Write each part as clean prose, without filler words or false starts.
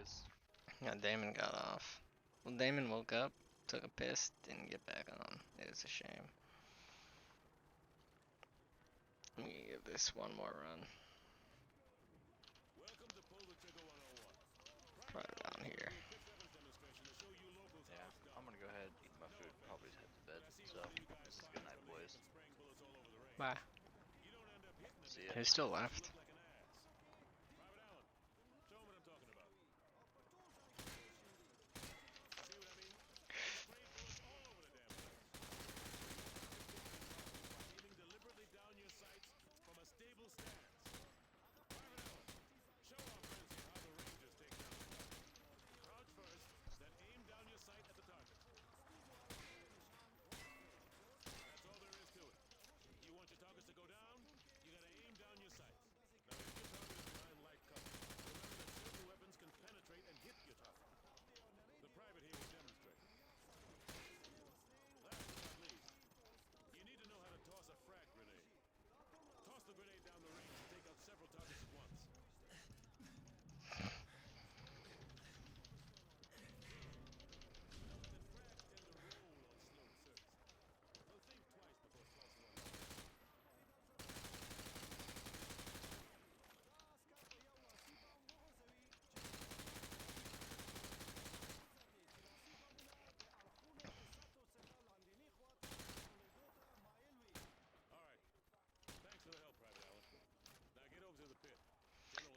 boys. Yeah, Damon got off. Well, Damon woke up, took a piss, didn't get back on. It was a shame. Let me give this one more run. Right down here. Yeah, I'm gonna go ahead, eat my food, and probably head to bed. So, this is good night, boys. Bye. See ya. Who's still left?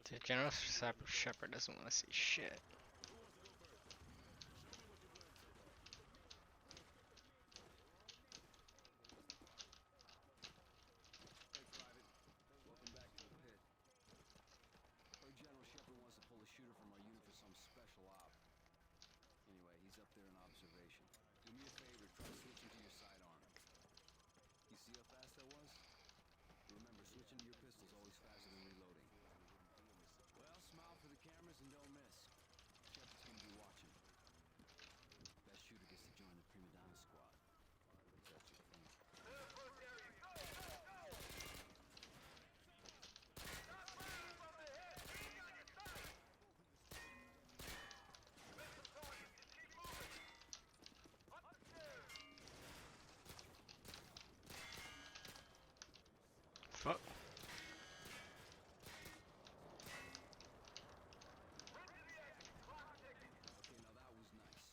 Dude, General Shepard doesn't want to see shit. Welcome back to the pit. Heard General Shepard wants to pull a shooter from our unit for some special op. Anyway, he's up there in observation. Do me a favor, try switching to your sidearm. You see how fast that was? Remember, switching to your pistol's always faster than reloading. Well, smile for the cameras and don't miss. Shepard's gonna be watching. Best shooter gets to join the Prima Donna squad. That's your thing. Fuck. Okay, now that was nice.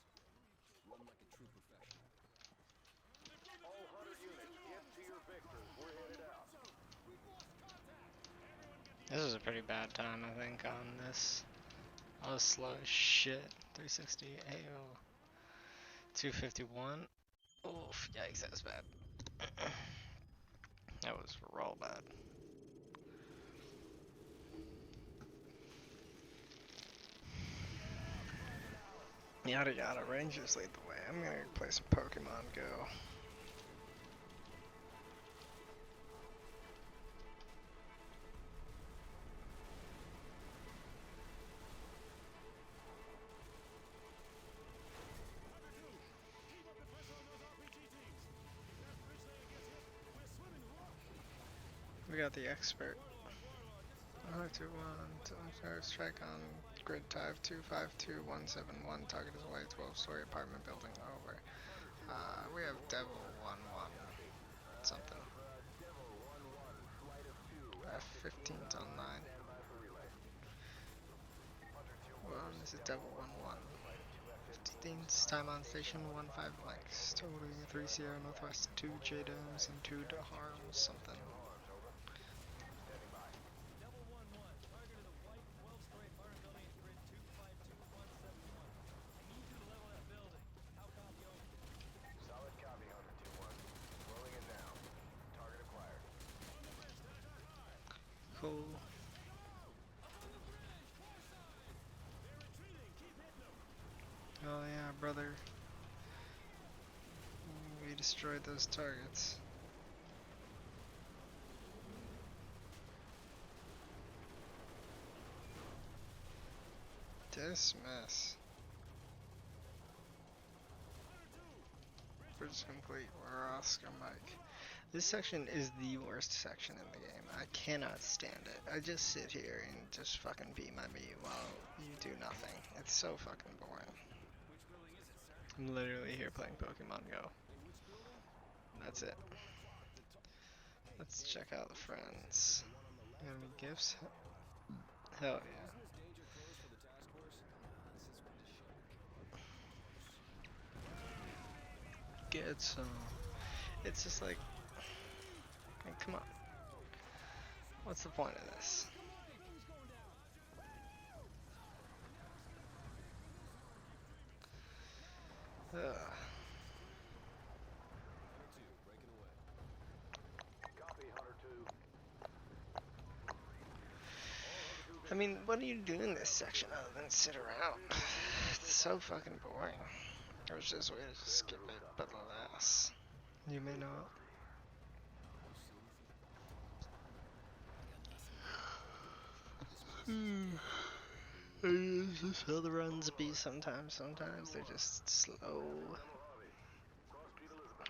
Run like a true professional. All 100 units, get to your victors. We're headed out. This is a pretty bad time, I think, on this. I was slow as shit. 360 AO. 251. Oof, yikes, that was bad. That was real bad. Yada yada, Rangers lead the way. I'm gonna play some Pokemon Go. We got the expert. 521, strike on grid type 252171. Target is away, 12-story apartment building over. We have Devil 11 something. F-15's on 9. Well, this is Devil 11. 15's time on station 15 blanks. Totally 3 Sierra Northwest, 2 J-Domes and 2 Harms something. Cool. Oh yeah, brother. We destroyed those targets. Dismiss. Bridge complete. We're Oscar Mike. This section is the worst section in the game. I cannot stand it. I just sit here and just fucking beat my meat while you do nothing. It's so fucking boring. I'm literally here playing Pokemon Go. That's it. Let's check out the friends. You have any gifts? Hell yeah. Get some. It's just like, come on. What's the point of this? Ugh. I mean, what do you do in this section other than sit around? It's so fucking boring. There was just a way to just skip it, but alas. You may know it. It's just how the runs be sometimes. Sometimes they're just slow.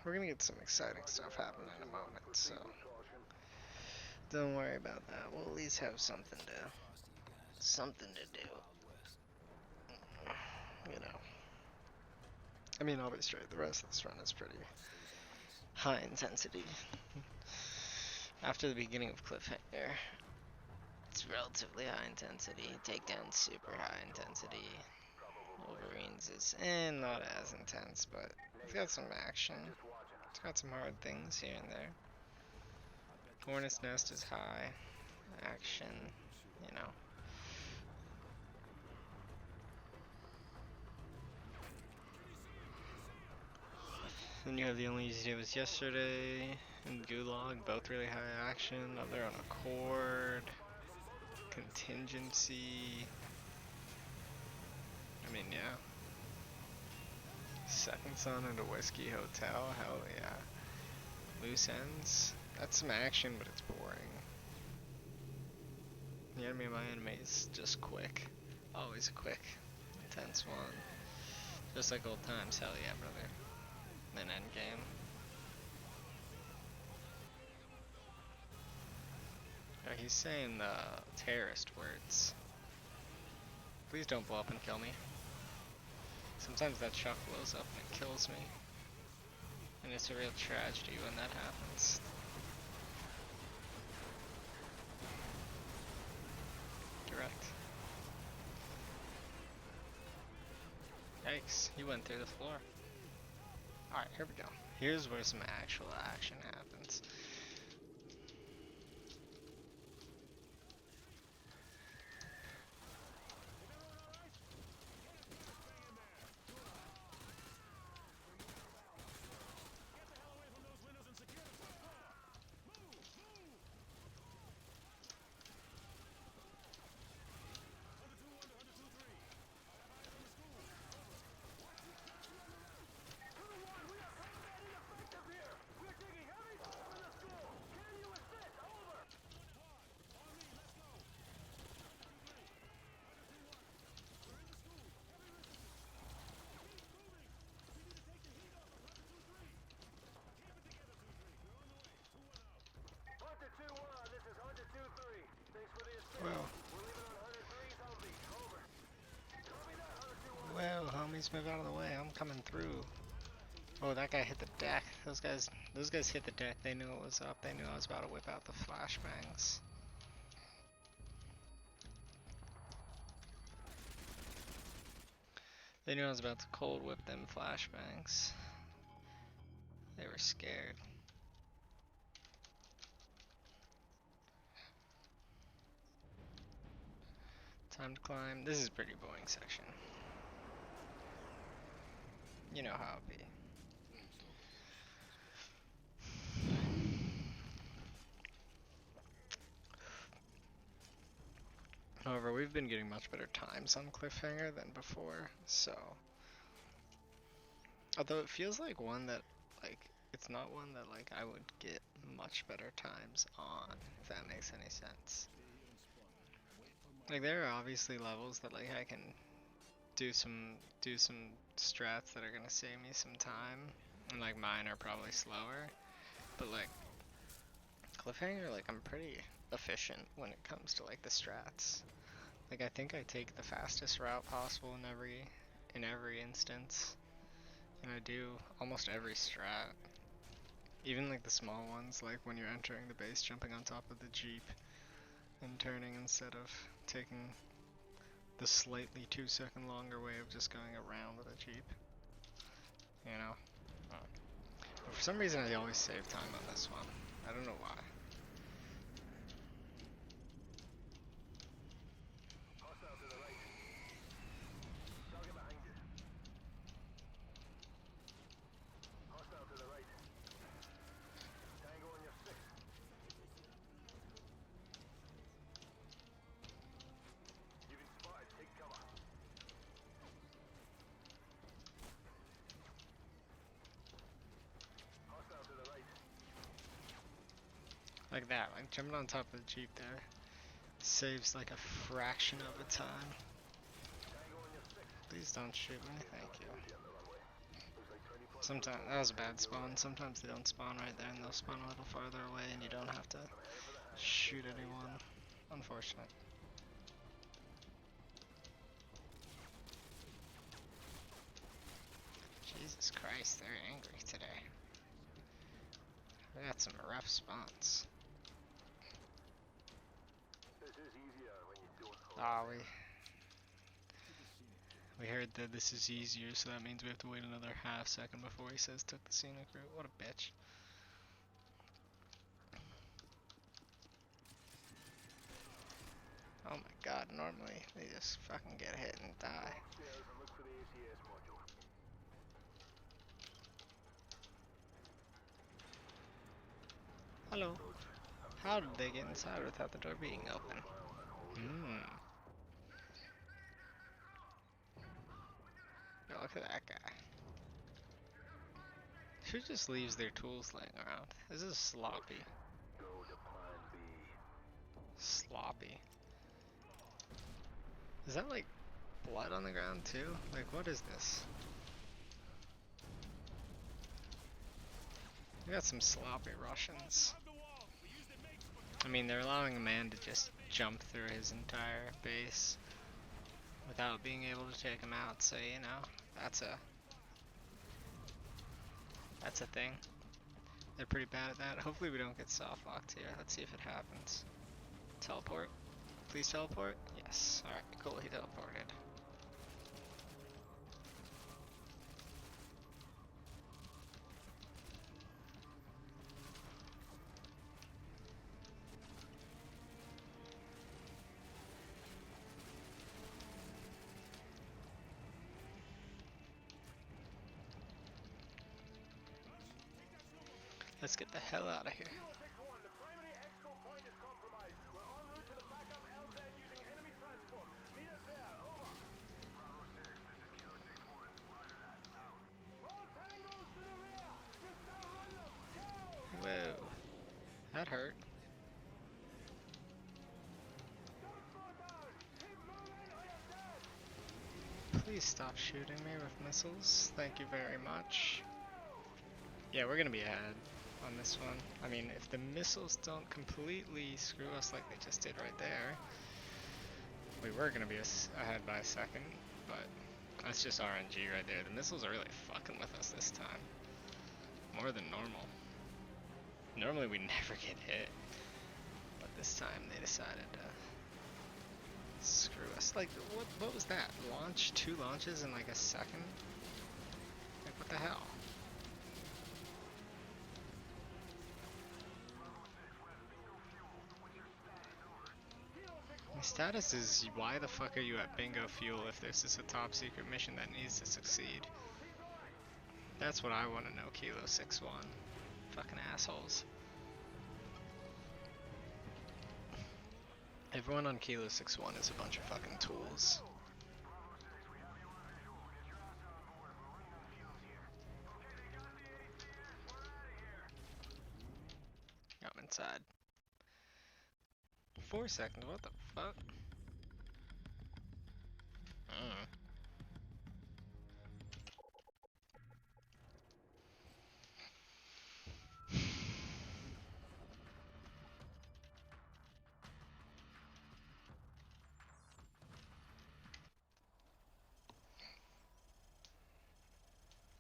We're gonna get some exciting stuff happening in a moment, so don't worry about that. We'll at least have something to do. You know. I mean, I'll be straight. The rest of this run is pretty high intensity. After the beginning of Cliffhanger, it's relatively high intensity. Takedown super high intensity. Wolverines is not as intense, but it's got some action. It's got some hard things here and there. Hornet's Nest is high action, you know. Then you have The Only Easy Day Was Yesterday and Gulag, both really high action. Other on Accord, Contingency. I mean, yeah. Second Son and a Whiskey Hotel, hell yeah. Loose Ends, that's some action, but it's boring. The enemy of my enemy is just quick. Always a quick, intense one. Just like old times, hell yeah, brother. Then Endgame. Oh, he's saying the terrorist words. Please don't blow up and kill me. Sometimes that shock blows up and it kills me. And it's a real tragedy when that happens. Direct. Yikes, he went through the floor. Alright, here we go. Here's where some actual action happens. Well, homies, move out of the way. I'm coming through. Oh, that guy hit the deck. Those guys hit the deck. They knew it was up. They knew I was about to whip out the flashbangs. They knew I was about to cold whip them flashbangs. They were scared. Time to climb. This is a pretty boring section. You know how it be. However, we've been getting much better times on Cliffhanger than before, so... Although it feels like one that, like, it's not one that, like, I would get much better times on, if that makes any sense. Like, there are obviously levels that, like, I can do some strats that are gonna save me some time, and, like, mine are probably slower, but, like, cliffhanger, like I'm pretty efficient when it comes to like the strats. Like I think I take the fastest route possible in every instance. And I do almost every strat. Even like the small ones, like when you're entering the base, jumping on top of the Jeep and turning instead of taking the slightly 2-second longer way of just going around with a Jeep. You know? But for some reason I always save time on this one. I don't know why. Hostile to the right. Target behind you. Hostile to the right. Tango on your 6. You've been spotted. Take cover. Hostile to the right. Like that, like jumping on top of the Jeep there saves like a fraction of a time. Tango on your 6. Please don't shoot me, thank you. On the runway. Looks like 20 plus. Sometimes, that was a bad spawn. Sometimes they don't spawn right there and they'll spawn a little farther away and you don't have to shoot anyone. Unfortunate. Jesus Christ, they're angry today. We got some rough spawns. This is easier when you don't hold. Ah, we heard that this is easier, so that means we have to wait another half second before he says took the scenic route. What a bitch. Oh my god, normally they just fucking get hit and die. Upstairs and look for the ACS module. Hello. How did they get inside without the door being open? Oh, look at that guy. Who just leaves their tools laying around? This is sloppy. Go to plan B. Sloppy. Is that like blood on the ground too? Like what is this? We got some sloppy Russians. I mean, they're allowing a man to just jump through his entire base without being able to take him out, so you know, that's a thing. They're pretty bad at that. Hopefully we don't get soft locked here. Let's see if it happens. Teleport. Please teleport. Yes. Alright, cool, he teleported. Let's get the hell out of here. Kilo 6-1, the primary expo point is compromised. We're en route to the backup LZ using enemy transport. Meet us there, over. Bravo 6, this is Kilo 6-1. Roger that, out. All tangos to the rear. Just outrun them. Go! Whoa. That hurt. Don't slow down. Keep moving or you're dead. Please stop shooting me with missiles. Thank you very much. Yeah, we're gonna be ahead on this one. I mean, if the missiles don't completely screw us like they just did right there, we were gonna be ahead by a second, but that's just RNG right there. The missiles are really fucking with us this time. More than normal. Normally we never get hit, but this time they decided to screw us. Like, what was that? Launch? 2 launches in like a second? Like, what the hell? My status is, why the fuck are you at Bingo Fuel if this is a top secret mission that needs to succeed? That's what I want to know, Kilo 6-1. Fucking assholes. Everyone on Kilo 6-1 is a bunch of fucking tools. I'm inside. 4 seconds, what the fuck?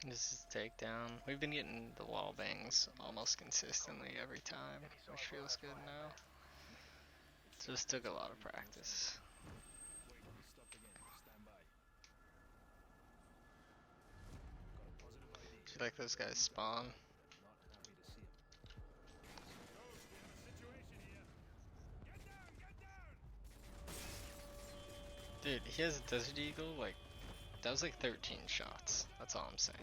This is takedown. We've been getting the wall bangs almost consistently every time, which feels good now. Just took a lot of practice. Do you like those guys spawn? Dude, he has a Desert Eagle, like, that was like 13 shots. That's all I'm saying.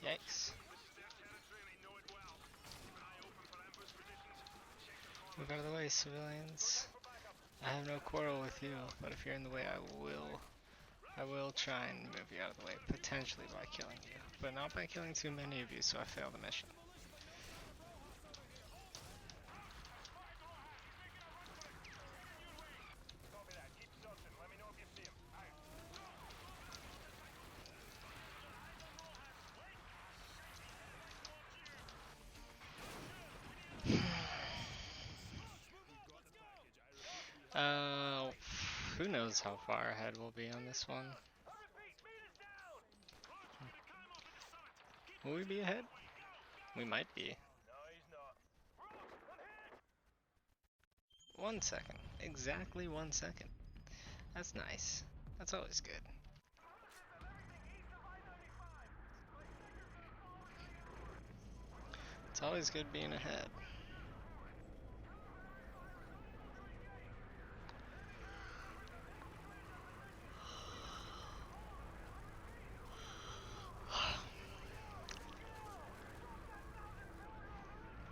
Yikes. Move out of the way, civilians. I have no quarrel with you, but if you're in the way, I will try and move you out of the way, potentially by killing you, but not by killing too many of you, so I fail the mission. Who knows how far ahead we'll be on this one? Will we be ahead? We might be. 1 second. Exactly 1 second. That's nice. That's always good. It's always good being ahead.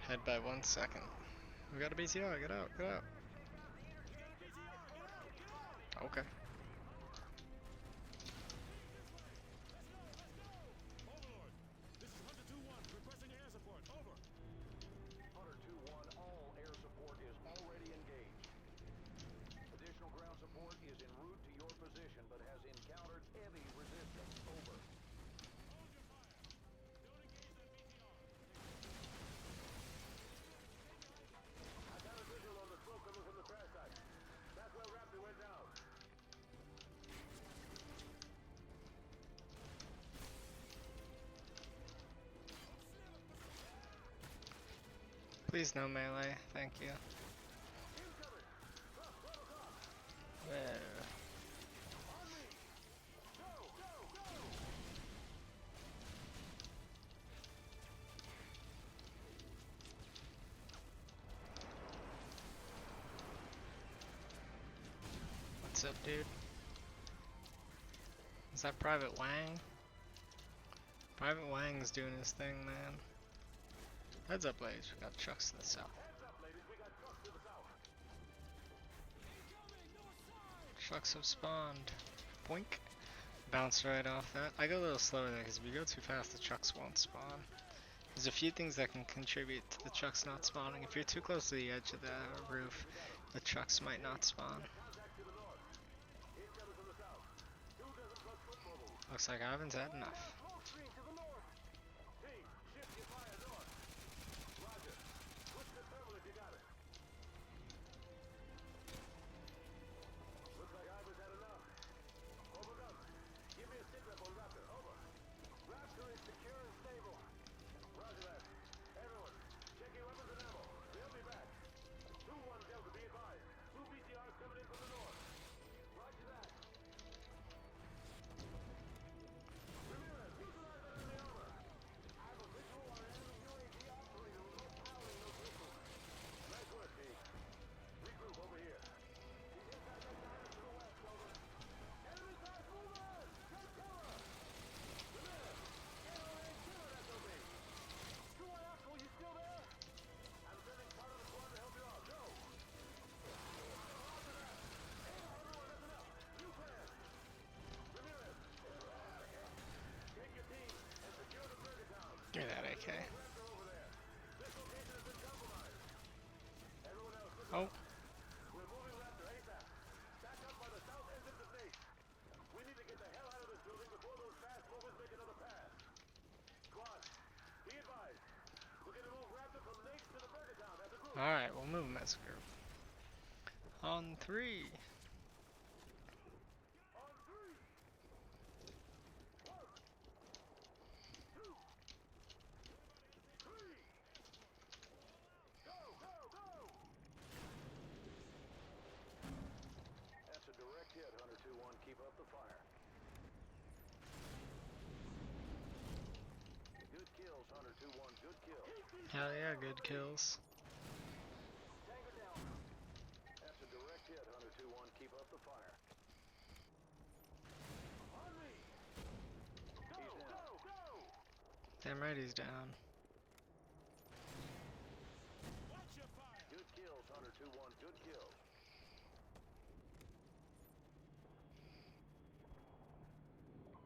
Head by 1 second. We got a BTR, get out, get out. Okay. Hunter 2-1, all air support is already engaged. Additional ground support is en route to your position, but has encountered heavy resistance. Over. I got a visual on the smoke coming from the crash site. That's where Raptor went down. Please no melee, thank you. Where? What's up, dude? Is that Private Wang? Private Wang's doing his thing, man. Heads up, ladies. We got trucks to the south. Trucks have spawned. Boink. Bounce right off that. I go a little slower there because if you go too fast, the trucks won't spawn. There's a few things that can contribute to the trucks not spawning. If you're too close to the edge of the roof, the trucks might not spawn. Looks like I haven't had enough. Oh. We're moving Raptor ASAP. Back up by the south end of the base. We need to get the hell out of this building before those fast movers make another pass. Squad, be advised. We're gonna move Raptor from Lakes to the Burger Town as a group. Alright, we'll move them as a group. On 3. On 3. 1, 2, 3. Go, go, go! That's a direct hit, Hunter 2-1. Keep up the fire. Good kills, Hunter 2-1. Good kills. Hell yeah, good kills. Tango down. That's a direct hit, Hunter 2-1. Keep up the fire. On me! Go, go, go! Damn right he's down. Good kills, Hunter 2-1. Good kills.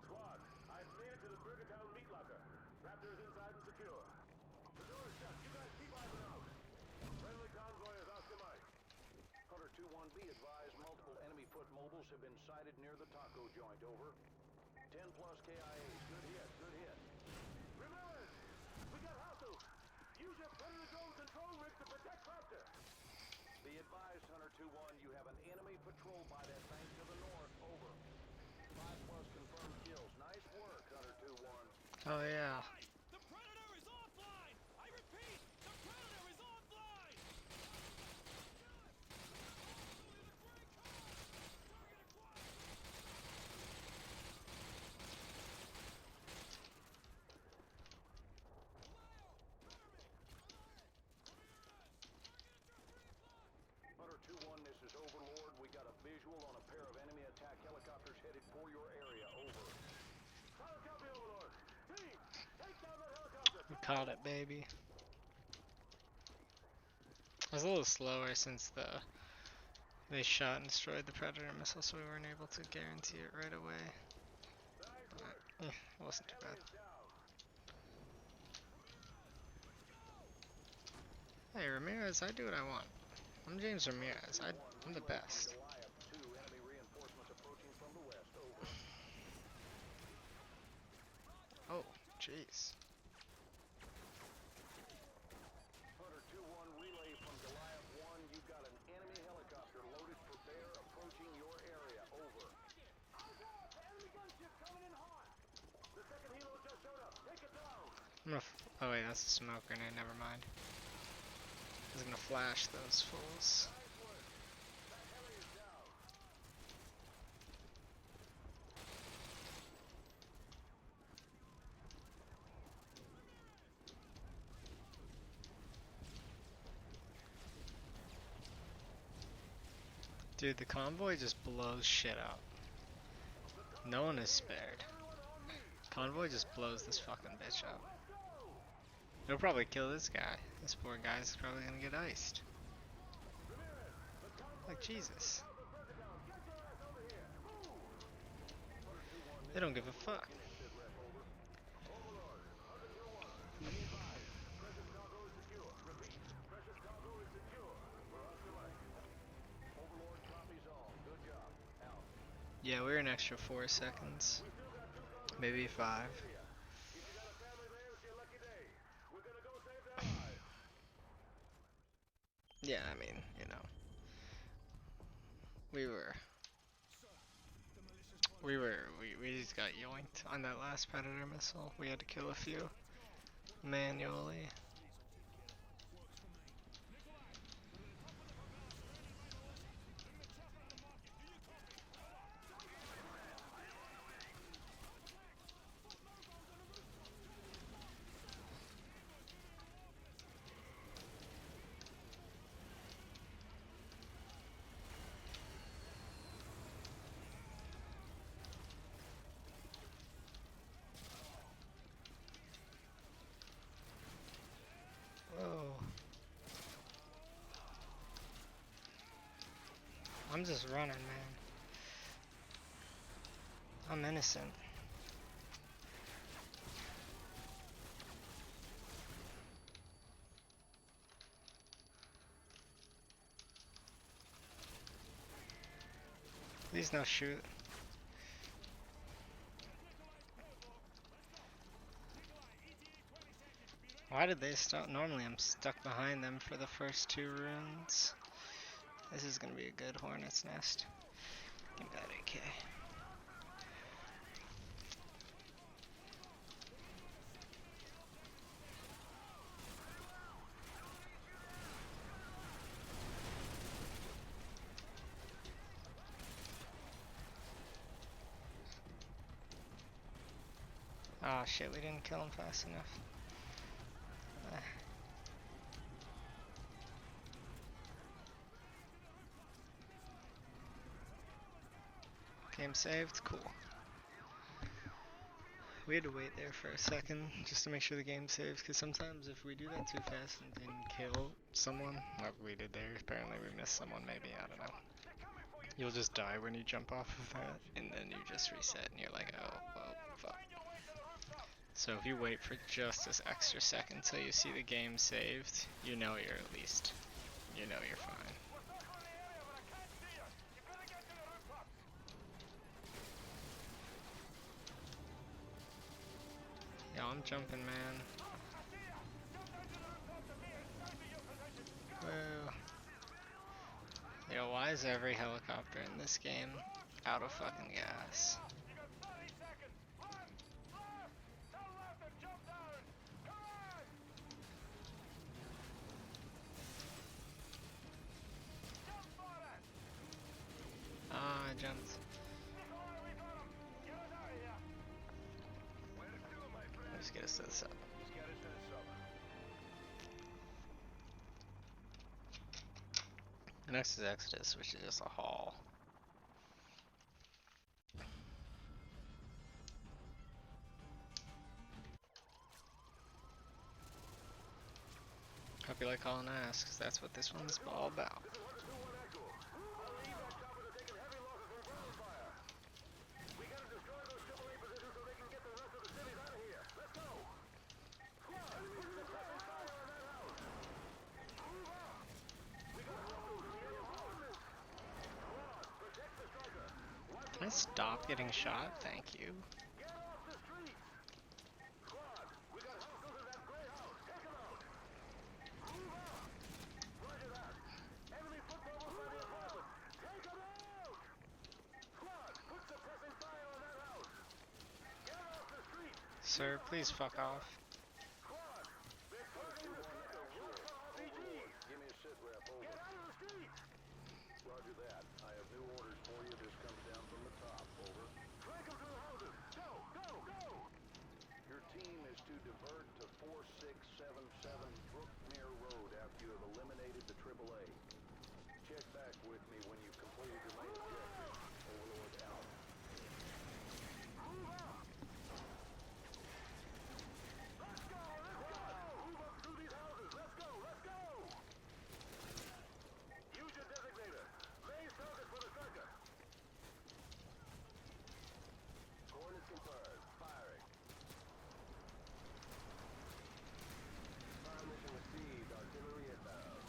Squad, I've made it to the Burger Town meat locker. Raptor is inside and secure. The door is shut. You guys keep eyes out. Friendly convoy is Oscar Mike. Hunter 2-1, be advised multiple enemy foot mobiles have been sighted near the taco joint. Over. 10 plus KIAs. Good hit. Good hit. Remember, we got hostiles. Use your predator drone control rig to protect Raptor. Be advised, Hunter 2-1, you have an enemy patrol by that bank to the north. Over. 5 plus confirmed kills. Nice work, Hunter 2-1. Oh yeah. The Predator is offline! I repeat, the Predator is offline! Hunter 2-1, this is Overlord. We got a visual on a pair of enemy attack helicopters headed for your area. Over. Solid copy, Overlord. Team, take down that helicopter. We caught it, baby. It was a little slower since they shot and destroyed the Predator missile, so we weren't able to guarantee it right away. Nice work. It wasn't too bad. Heli is down. Hey Ramirez, I do what I want. I'm James Ramirez. I'm the best. Goliath 2, enemy reinforcements approaching from the west. Over. Oh, jeez. Hunter 2-1, relay from Goliath 1. You've got an enemy helicopter loaded for bear approaching your area. Over. The enemy gunship coming in hot. The second helo just showed up. Take it down. Oh wait, that's a smoke grenade. Never mind. I was gonna flash those fools. Nice work. That heli is down. Dude, the convoy just blows shit up. No one is spared. Convoy just blows this fucking bitch up. It'll probably kill this guy. This poor guy's probably gonna get iced. Like Jesus. They don't give a fuck. Yeah, we're an extra 4 seconds. Maybe 5. Yeah, I mean, you know. We just got yoinked on that last Predator missile. We had to kill a few manually. Whoa. I'm just running, man. I'm innocent. Please no shoot. Why did they stop? Normally I'm stuck behind them for the first 2 runes. This is gonna be a good hornet's nest. Give me that AK. Oh shit, we didn't kill him fast enough. Game saved, cool. We had to wait there for a second just to make sure the game saves, because sometimes if we do that too fast and didn't kill someone, like we did there, apparently we missed someone maybe, I don't know. You'll just die when you jump off of that, and then you just reset and you're like, oh, well, fuck. So if you wait for just this extra second till you see the game saved, you know you're at least, you know you're fine. Yo, I'm jumping, man. Whoa. Yo, why is every helicopter in this game out of fucking gas? Ah, I jumped. Let's get us to the sub. Next is Exodus, which is just a haul. Hope you like hauling ass, because that's what this one's all about. Can I stop getting shot? Thank you. Sir, please fuck off. Roger that. I have new orders for you. This comes down from the top. Over. Break them through the houses. Go, go, go! Your team is to divert to 4677 Brookmere Road after you have eliminated the AAA. Check back with me when you've completed your main objective. Overlord out. Move up! Let's go, let's go! Move up through these houses. Let's go, let's go! Use your designator. Main target for the striker. Coordinates confirmed. Firing. Fire mission received. Artillery inbound.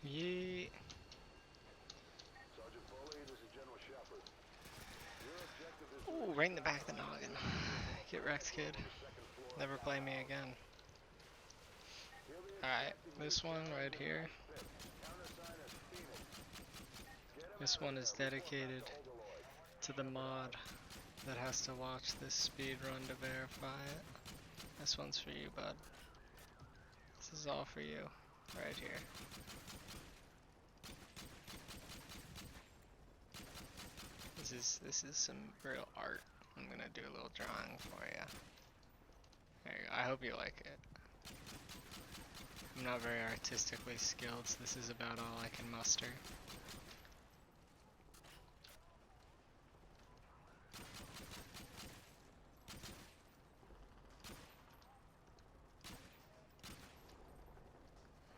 Yee. Sergeant Foley, this is General Shepard. Your objective is Ooh, right in the back of the noggin. Get wrecked, kid. Never play me again. Alright, this one right here. This one is dedicated to the mod that has to watch this speed run to verify it. This one's for you, bud. This is all for you, right here. This is some real art. I'm gonna do a little drawing for you. There you go. I hope you like it. I'm not very artistically skilled, so this is about all I can muster.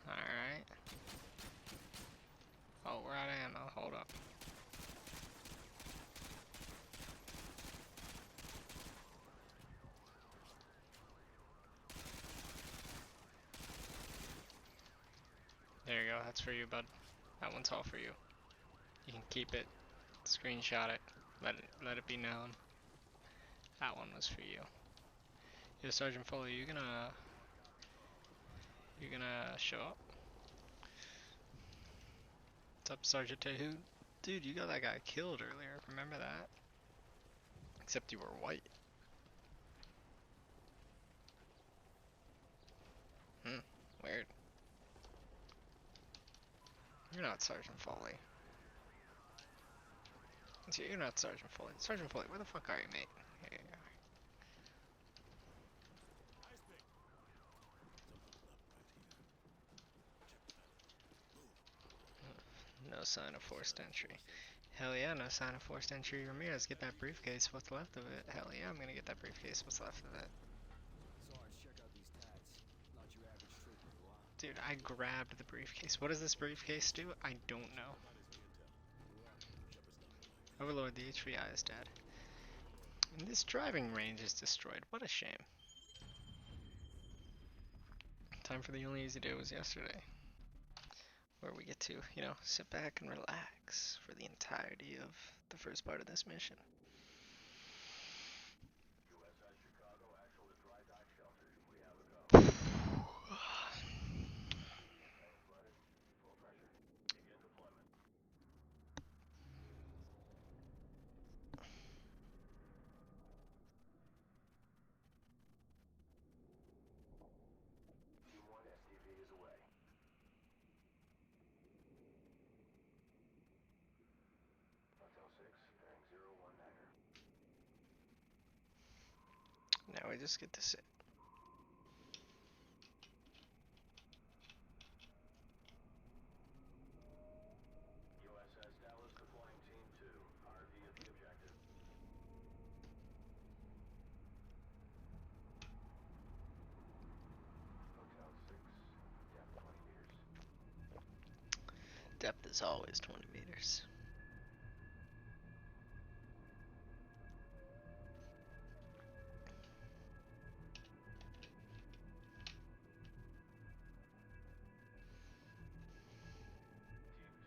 Alright. Oh, There you go. That's for you, bud. That one's all for you. You can keep it. Screenshot it. Let it be known. That one was for you. Yo, Sergeant Foley, you gonna show up? What's up, Sergeant Tehu? Dude, you got that guy killed earlier. Remember that? Except you were white. Weird. You're not Sergeant Foley. You're not Sergeant Foley. Sergeant Foley, where the fuck are you, mate? Here you go. No sign of forced entry. Hell yeah, no sign of forced entry. Ramirez, get that briefcase. What's left of it? Hell yeah, I'm gonna get that briefcase. What's left of it? Sarge, check out these tats. Not your average trooper, huh? Dude, I grabbed the briefcase. What does this briefcase do? I don't know. Overlord, the HVI is dead. And this driving range is destroyed. What a shame. Time for the only easy day was yesterday. Where we get to, you know, sit back and relax for the entirety of the first part of this mission. USS Chicago, actual to dry dock shelter. We have a go. Flooded. Full pressure. Begin deployment. Team 1 STV is away. Hotel 6, bearing 019er. Now we just get to sit. USS Dallas deploying Team 2. RV at the objective. Hotel 6, depth 20 meters. Depth is always 20 meters. Team 2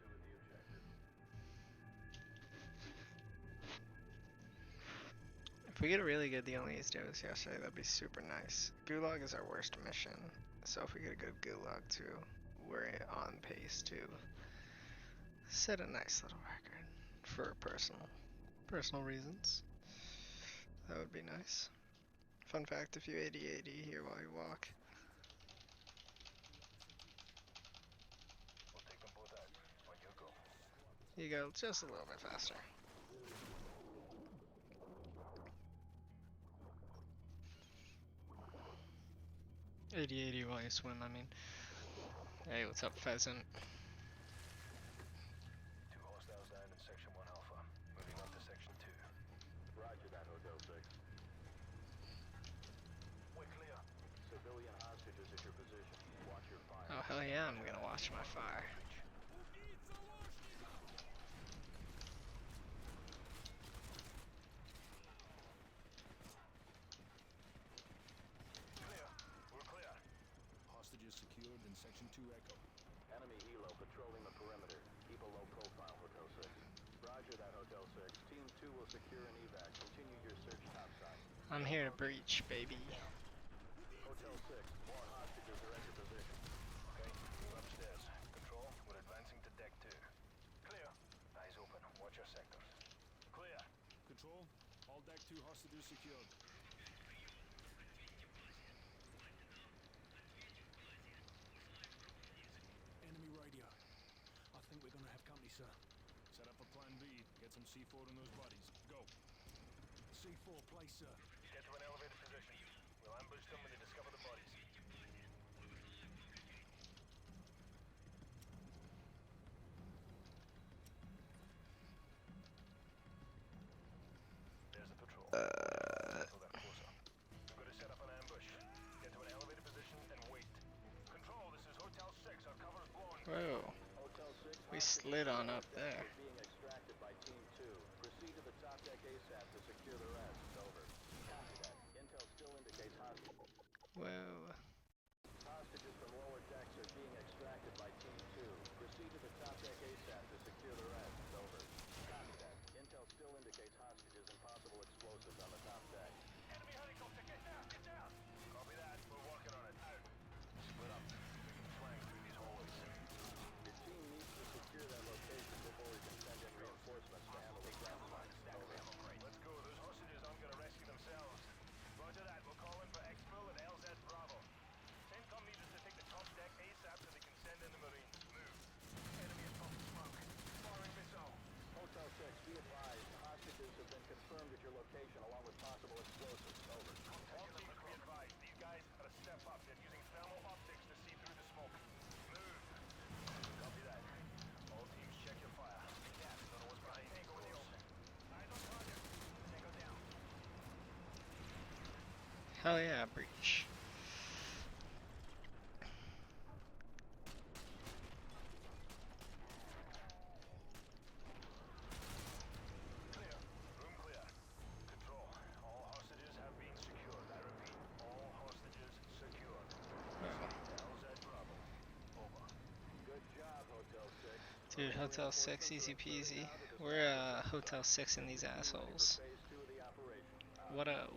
at the objective. If we get a really good The Only East Day was yesterday, that'd be super nice. Gulag is our worst mission, so if we get a good Gulag too, we're on pace to set a nice little record for personal reasons. That would be nice. Fun fact, if you 80-80 here while you walk, We'll take them both out. On your go. you go just a little bit faster. $80-80 while you swim, I mean. Hey, what's up, Pheasant? 2 hostiles down in Section 1 Alpha. Moving on to Section 2. Roger that, Hotel 6. We're clear. Civilian hostages at your position. Watch your fire. Oh, hell yeah, I'm gonna watch my fire. Clear. We're clear. Hostages secured in Section 2 Echo. Enemy helo patrolling the perimeter. Keep a low profile, Hotel 6. Roger that, Hotel 6. Team 2 will secure an evac. Continue your search topside. I'm here to breach, baby. Hotel 6, more hostages are at your position. Okay, move upstairs. Control, we're advancing to deck 2. Clear. Eyes open. Watch your sectors. Clear. Control, all deck 2 hostages secured. Enemy radio. I think we're gonna have company, sir. Set up a plan B. Get some C4 on those bodies. Go. C4, place, sir. Get to an elevated position. We'll ambush them when they discover the bodies. There's the patrol. Pull them closer. We're going to set up an ambush. Get to an elevated position and wait. Control, this is Hotel 6. Our cover is blown. Whoa, Hotel 6, we slid on up there. being extracted by Team 2. Proceed to the top deck ASAP to secure the rest. Over. Copy that. Intel still indicates Whoa. hostages from lower decks are being extracted by Team 2. Hell yeah, breach. Clear. Room clear. Control. All hostages have been secured. I repeat, all hostages secured. LZ Bravo. Over. Good job, Hotel 6. Dude, Hotel 6, easy peasy. We're Hotel 6 in these assholes. Phase 2 of the operation.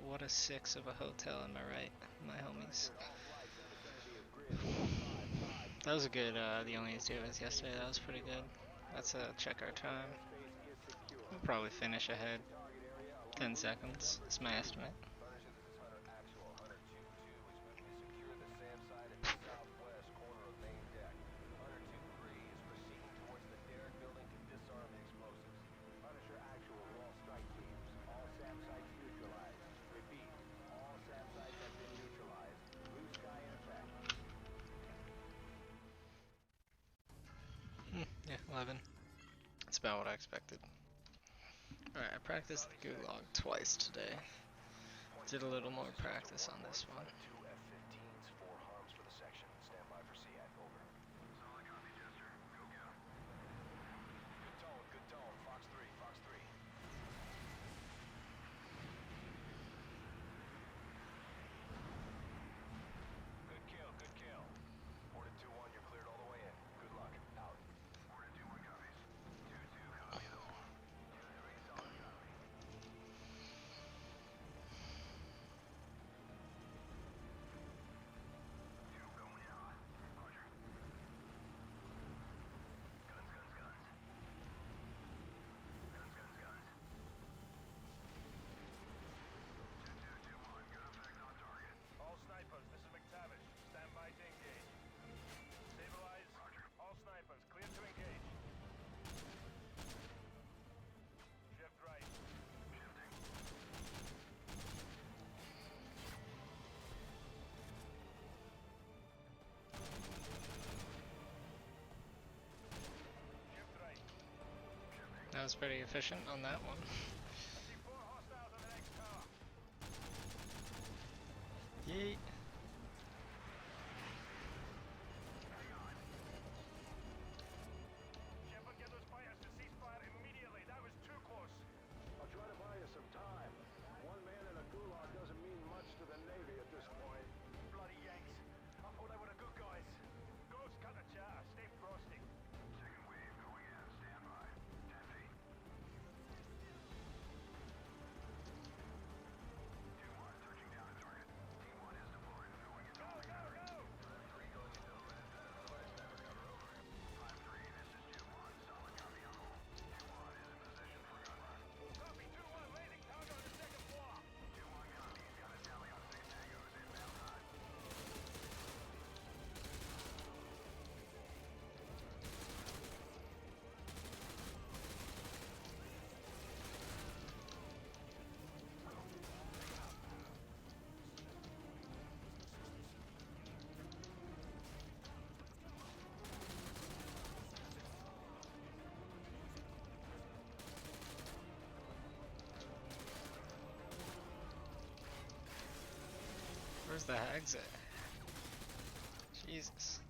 What a 6 of a hotel, am I right, my homies? All flights in the vicinity of grid 455. That was a good, the only two was yesterday, that was pretty good. Let's check our time. Airspace is secure. We'll probably finish ahead. Target area along 10 seconds, that's my estimate. Punisher, this is Hunter Actual. Hunter 2-2 is moving to secure the SAM site at the southwest corner of main deck. Hunter 2-3 is proceeding towards the derrick building to disarm the explosives. Punisher Actual to all strike teams. All SAM sites neutralized. Repeat, all SAM sites have been neutralized. Blue sky in effect. Yeah, 11. That's about what I expected. Alright, I practiced the gulag twice today. Did a little more practice on this one. 2 F-15s, 4 harms for the section. Stand by for SEAC. Over. Solid copy, Jester. Go get 'em. Good tone, good tone. Fox 3, Fox 3. Good kill, good kill. Ported 2-1, you're cleared all the way in. Good luck. Out. Ported 2-1 copies. 2-2 copy at all. 2-3 solid copy. Two going out. Roger. Guns, guns, guns. Guns, guns, guns. 2-2-2-1, good effect on target. All snipers, this is McTavish. Stand by to engage. Stabilize. Roger. All snipers, clear to engage. Shift right. Shifting. Shift right. That was pretty efficient on that one. I see 4 hostiles on the next tower. Yeet. Shepard, get those fighters to cease fire immediately. That was too close. I'll try to buy you some time. One man in a gulag doesn't mean much to the Navy at this point. Bloody Yanks. I thought they were the good guys. Ghost, cut the chatter. Stay frosty. Second wave going in. Stand by. 10 feet. 2-1, touching down to target. Team 1 is deployed. Going into go, go, go! 3 going into overhead pad. Otherwise, never cover over. 5-3, this is 2-1. Solid copy on hold. 2-1 is in position for gunrun. Copy 2-1, landing target on the second floor. 2-1 copy. Got a tally on 6 tangos inbound time. Where's the hags at? Jesus.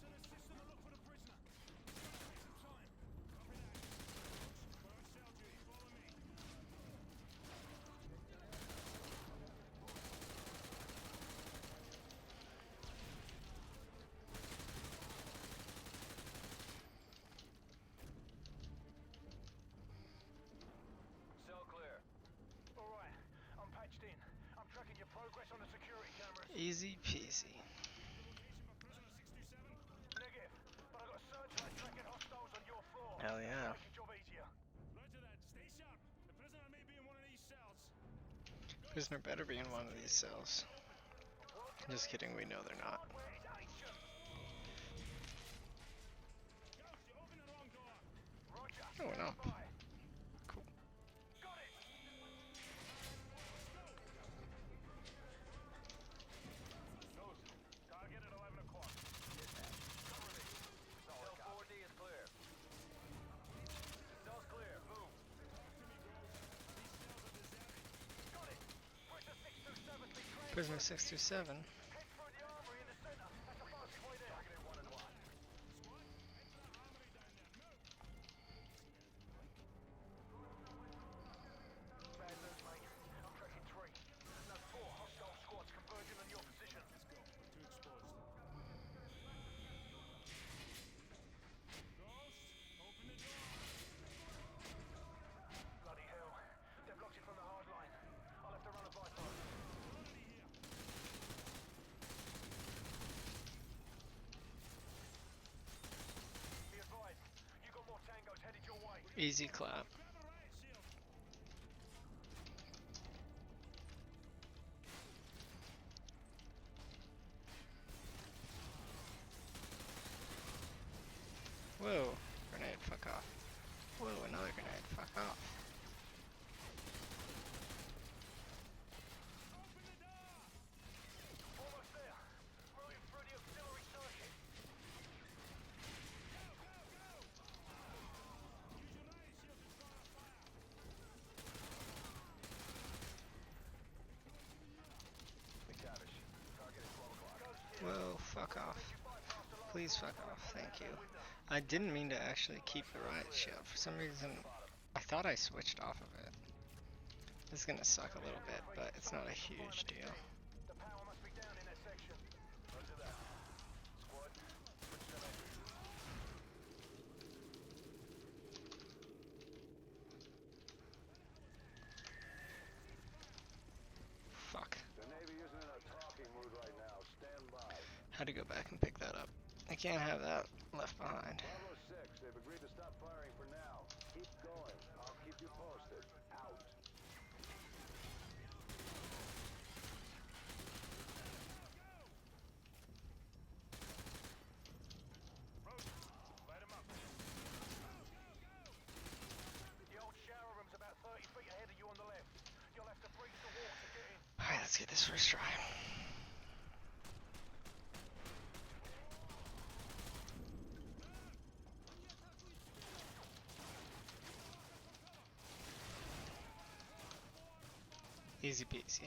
Cell clear. Alright, I'm patched in. I'm tracking your progress on the security cameras. Easy peasy. Negative, but I got a searchlight tracking hostiles on your floor. Hell yeah. Make your job easier. Roger that. Stay sharp. The prisoner may be in one of these cells. Prisoner better be in one of these cells. Just kidding, we know they're not. Hardware is ancient. Ghost, you opened the wrong door. Roger. Oh, no. stand by. Cool. Got it. Ghost, target at 11 o'clock. Cover me. Cell 4D is clear. Cell's clear. Move. Got it. Pressure 627 be trailed. Prisoner 627. Head through the armory in the center. That's the fastest way there. Targeting 1 and 1. Bad news, mate. I'm tracking 3. No, 4 hostile squads converging on your position. Let's go. We're too exposed. Ghost, open the door. Bloody hell. They've blocked it from the hard line. I'll have to run a bypass. Be advised. You got more tangos headed your way. Easy clap. Grab a riot shield. Whoa. Grenade, fuck off. Whoa, another grenade, fuck off. Open the door. Almost there. Routing through the auxiliary circuit. Go, go, go. Use your riot shield to start a fire. McTavish. Target at 12 o'clock. Ghost here. Whoa, fuck off. Please fuck off, thank you. I didn't mean to actually keep the riot shield. For some reason, I thought I switched off of it. This is gonna suck a little bit, but it's not a huge deal. The power must be down in that section. Roger that. Squad, switch to entry. Fuck. The Navy isn't in a talking mood right now. Stand by. Had to go back and pick that up. I can't have that left behind. Bravo 6, they've agreed to stop firing for now. Keep going. I'll keep you posted. Out. Light 'em up. The old shower room's about 30 feet ahead of you on the left. You'll have to breach the wall to get in. Alright, let's get this first try. Easy peasy.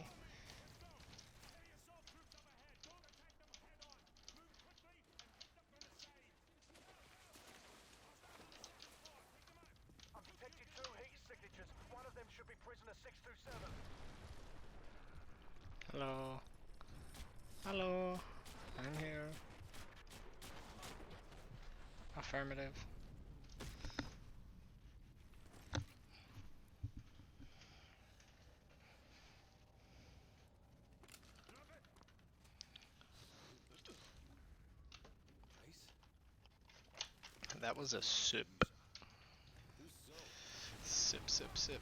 I've detected 2 heat signatures. One of them should be prisoner 627. Hello. Hello. I'm here. Affirmative. That was a sip. Sip, sip, sip.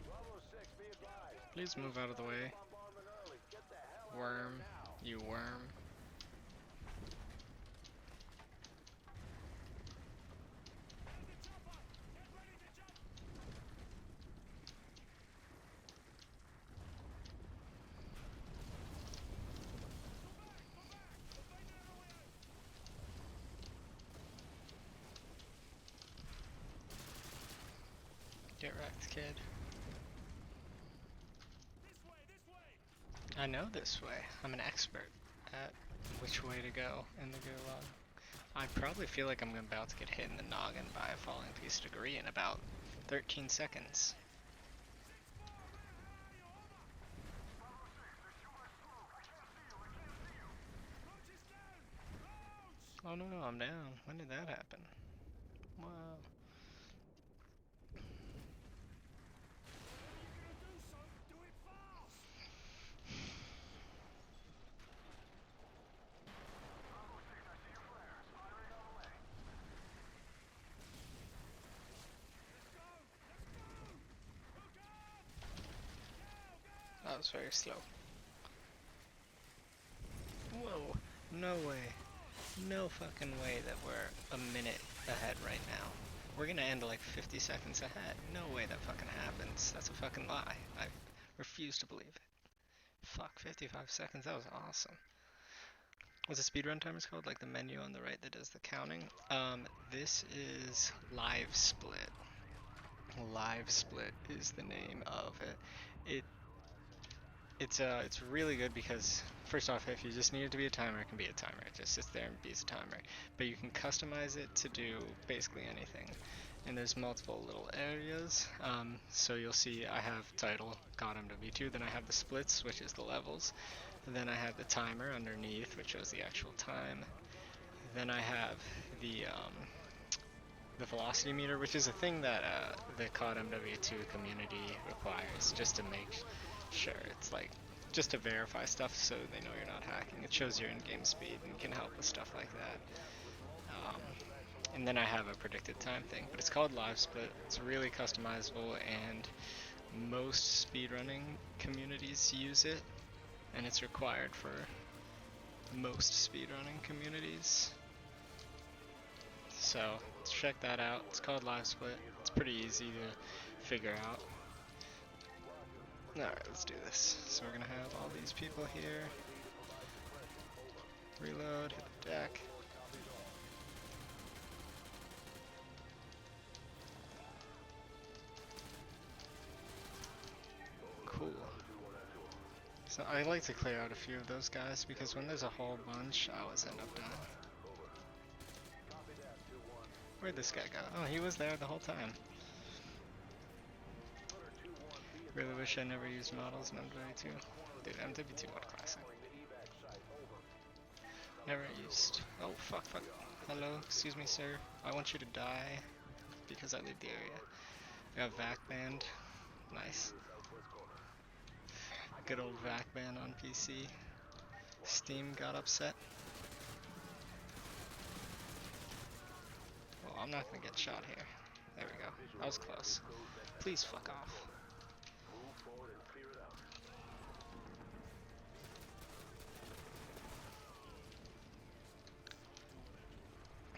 Bravo 6, be advised. Please move out of the way. Bombardment early. Get the hell out Worm. of there now. You worm. Get wrecked, kid. I know this way. I'm an expert at which way to go in the gulag. I probably feel like I'm about to get hit in the noggin by a falling piece of debris in about 13 seconds. Oh no, I'm down. When did that happen? Wow. That was very slow. Whoa, no way. No fucking way that we're a minute ahead right now. We're gonna end like 50 seconds ahead. No way that fucking happens. That's a fucking lie. I refuse to believe it. Fuck, 55 seconds, that was awesome. What's the speedrun timers called? Like the menu on the right that does the counting? This is live split. Live Split is the name of it. It's really good because first off, if you just need it to be a timer, it can be a timer. It just sits there and be a timer. But you can customize it to do basically anything. And there's multiple little areas. So you'll see I have title, God MW2, then I have the splits, which is the levels. And then I have the timer underneath, which shows the actual time. Then I have the velocity meter, which is a thing that the COD MW2 community requires, just to make sure. It's like just to verify stuff so they know you're not hacking. It shows your in-game speed and can help with stuff like that. And then I have a predicted time thing, but it's called Live Split. It's really customizable, and most speedrunning communities use it, and it's required for most speedrunning communities. So check that out. It's called Live Split. It's pretty easy to figure out. Alright, let's do this. So we're gonna have all these people here. Reload, hit the deck. Cool. So I like to clear out a few of those guys because when there's a whole bunch, I always end up dying. Where'd this guy go? Oh, he was there the whole time. Really wish I never used models in MW2. Dude, MW2, what a classic. Never used. Oh, fuck. Hello, excuse me, sir. I want you to die because I leave the area. We have VAC band. Nice. Good old VAC band on PC. Steam got upset. Well, I'm not gonna get shot here. There we go. That was close. Please fuck off.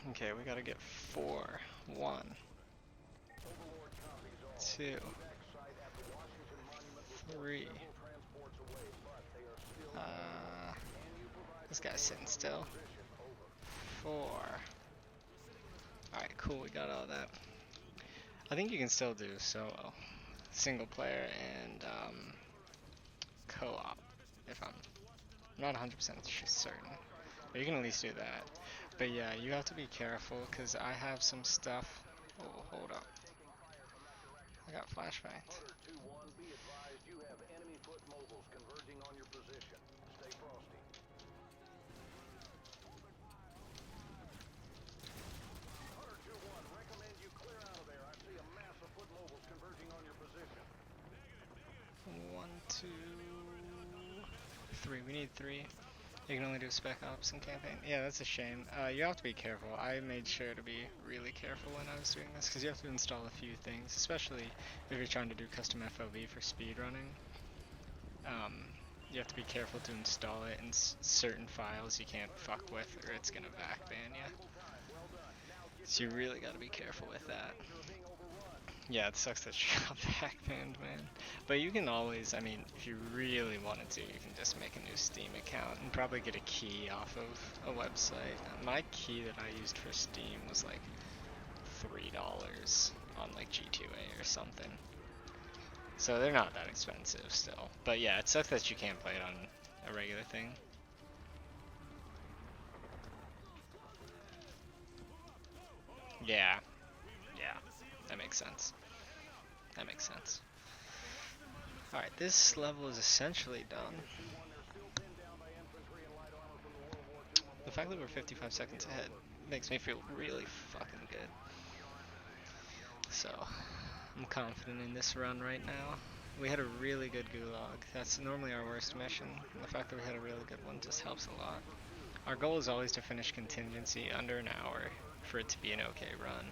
Okay, we gotta get 4. 1, 2, 3. This guy's sitting still. 4. Alright, cool, we got all that. I think you can still do solo, single player, and co-op, if I'm not 100% certain. But you can at least do that. But yeah, you have to be careful, because I have some stuff. Oh, hold up. I got flashbanged. One, 2, 3. We need 3. You can only do spec ops in campaign. Yeah, that's a shame. You have to be careful. I made sure to be really careful when I was doing this, because you have to install a few things, especially if you're trying to do custom FOV for speedrunning. You have to be careful to install it, and certain files you can't fuck with, or it's gonna VAC ban you. So you really gotta be careful with that. Yeah, it sucks that you got VAC banned, man. But you can always, I mean, if you really wanted to, you can just make a new Steam account and probably get a key off of a website. My key that I used for Steam was like $3 on like G2A or something. So they're not that expensive still. But yeah, it sucks that you can't play it on a regular thing. Yeah, that makes sense. That makes sense. Alright, this level is essentially done. The fact that we're 55 seconds ahead makes me feel really fucking good. So, I'm confident in this run right now. We had a really good gulag. That's normally our worst mission. And the fact that we had a really good one just helps a lot. Our goal is always to finish contingency under an hour for it to be an okay run.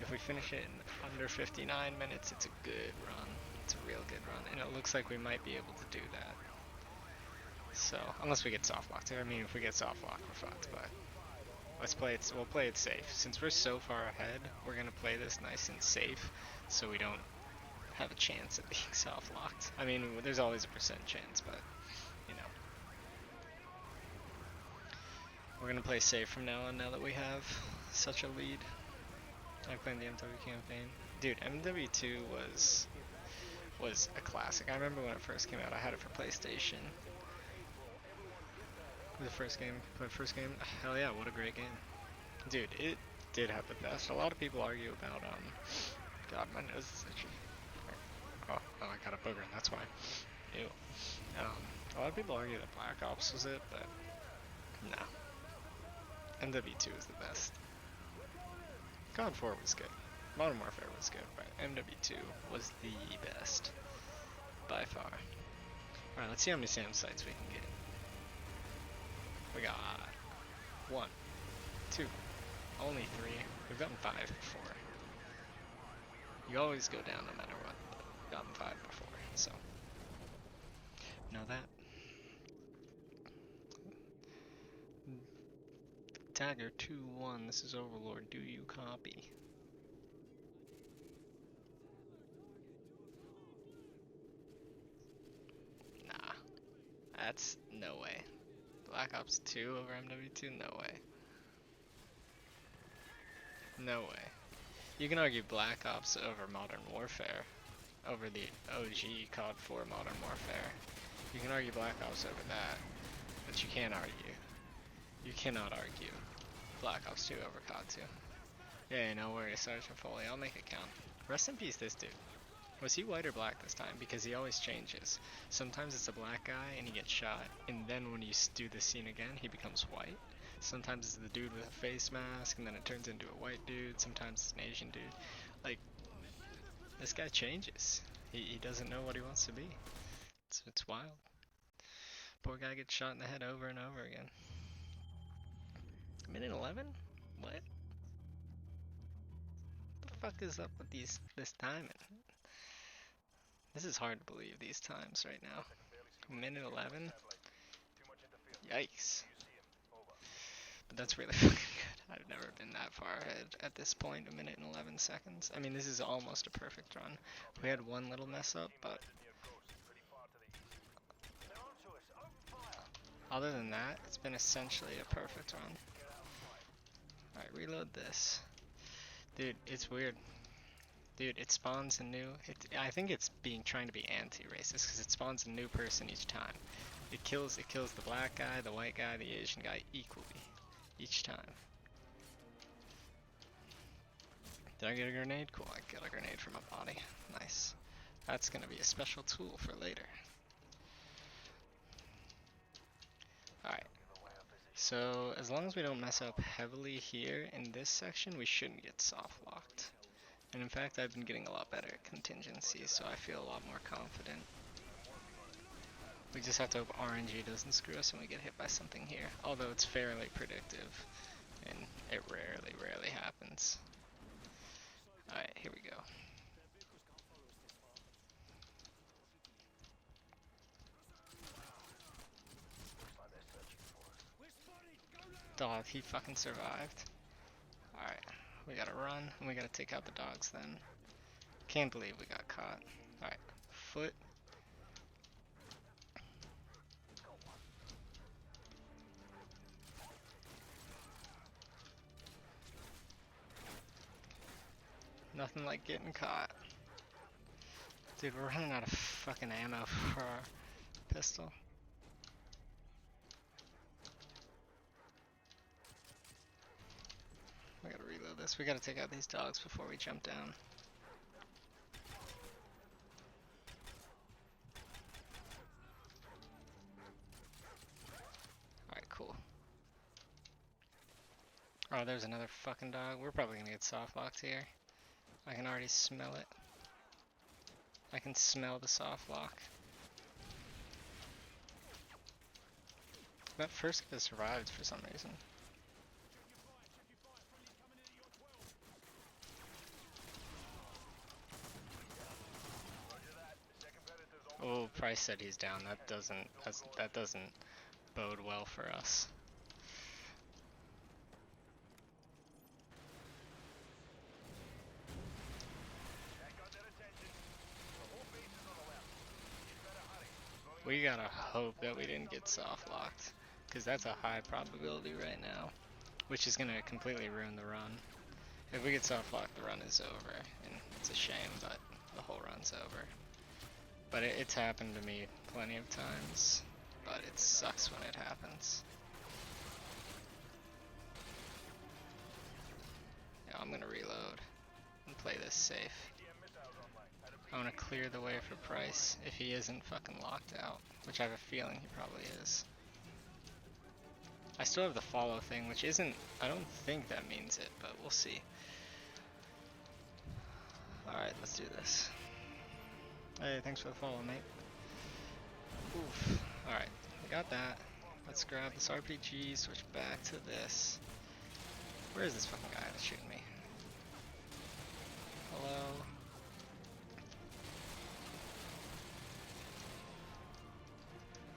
If we finish it in under 59 minutes, it's a good run. It's a real good run, and it looks like we might be able to do that. So, unless we get soft locked. I mean, if we get soft locked, we're fucked, but let's play it. We'll play it safe. Since we're so far ahead, we're gonna play this nice and safe, so we don't have a chance at being soft locked. I mean, there's always a % chance, but you know, we're gonna play safe from now on. Now that we have such a lead, I played the MW campaign. Dude, MW2 was a classic. I remember when it first came out. I had it for PlayStation. The first game, hell yeah, what a great game. Dude, it did have the best. A lot of people argue about, God, my nose is itchy. Oh, I got a booger, that's why. Ew. A lot of people argue that Black Ops was it, but no. MW2 is the best. COD 4 was good. Modern Warfare was good, but MW2 was the best. By far. Alright, let's see how many SAM sites we can get. We got 1, 2, only 3. We've gotten 5 before. You always go down no matter what, but we've gotten 5 before, so. Know that. Tagger 2-1, this is Overlord, do you copy? Nah, that's no way. Black Ops 2 over MW2? No way. No way. You can argue Black Ops over Modern Warfare, over the OG COD 4 Modern Warfare. You can argue Black Ops over that, but you can't argue. You cannot argue Black Ops 2 over COD 2. Yeah, no worries, Sergeant Foley, I'll make it count. Rest in peace, this dude. Was he white or black this time? Because he always changes. Sometimes it's a black guy and he gets shot, and then when you do the scene again, he becomes white. Sometimes it's the dude with a face mask, and then it turns into a white dude. Sometimes it's an Asian dude. Like, this guy changes. He doesn't know what he wants to be. It's wild. Poor guy gets shot in the head over and over again. Minute 11? What? The fuck is up with this timing? This is hard to believe, these times right now. Minute 11? Yikes. But that's really fucking good. I've never been that far ahead at this point, a minute and 11 seconds. I mean, this is almost a perfect run. We had one little mess up, but other than that, it's been essentially a perfect run. Alright, reload this. Dude, it's weird. Dude, it spawns a new... I think it's trying to be anti-racist, because it spawns a new person each time. It kills the black guy, the white guy, the Asian guy equally. Each time. Did I get a grenade? Cool, I got a grenade from my body. Nice. That's gonna be a special tool for later. Alright. So, as long as we don't mess up heavily here in this section, we shouldn't get soft locked. And in fact, I've been getting a lot better at contingencies, so I feel a lot more confident. We just have to hope RNG doesn't screw us and we get hit by something here. Although it's fairly predictive, and it rarely happens. Alright, here we go. Dog, he fucking survived. Alright, we gotta run, and we gotta take out the dogs then. Can't believe we got caught. Alright, foot. Nothing like getting caught. Dude, we're running out of fucking ammo for our pistol. We gotta reload this. We gotta take out these dogs before we jump down. Alright, cool. Oh, there's another fucking dog. We're probably gonna get soft locked here. I can already smell it. I can smell the soft lock. That first guy survived for some reason. Oh, Price said he's down. That doesn't bode well for us. We gotta hope that we didn't get soft locked, because that's a high probability right now, which is gonna completely ruin the run. If we get soft locked, the run is over, and It's a shame, but the whole run's over. But it's happened to me plenty of times, but it sucks when it happens. Yeah, I'm gonna reload and play this safe. I want to clear the way for Price if he isn't fucking locked out, which I have a feeling he probably is. I still have the follow thing, which isn't, I don't think that means it, but we'll see. Alright, let's do this. Hey, thanks for the follow, mate. Oof. Alright, we got that. Let's grab this RPG, switch back to this. Where is this fucking guy that's shooting me? Hello?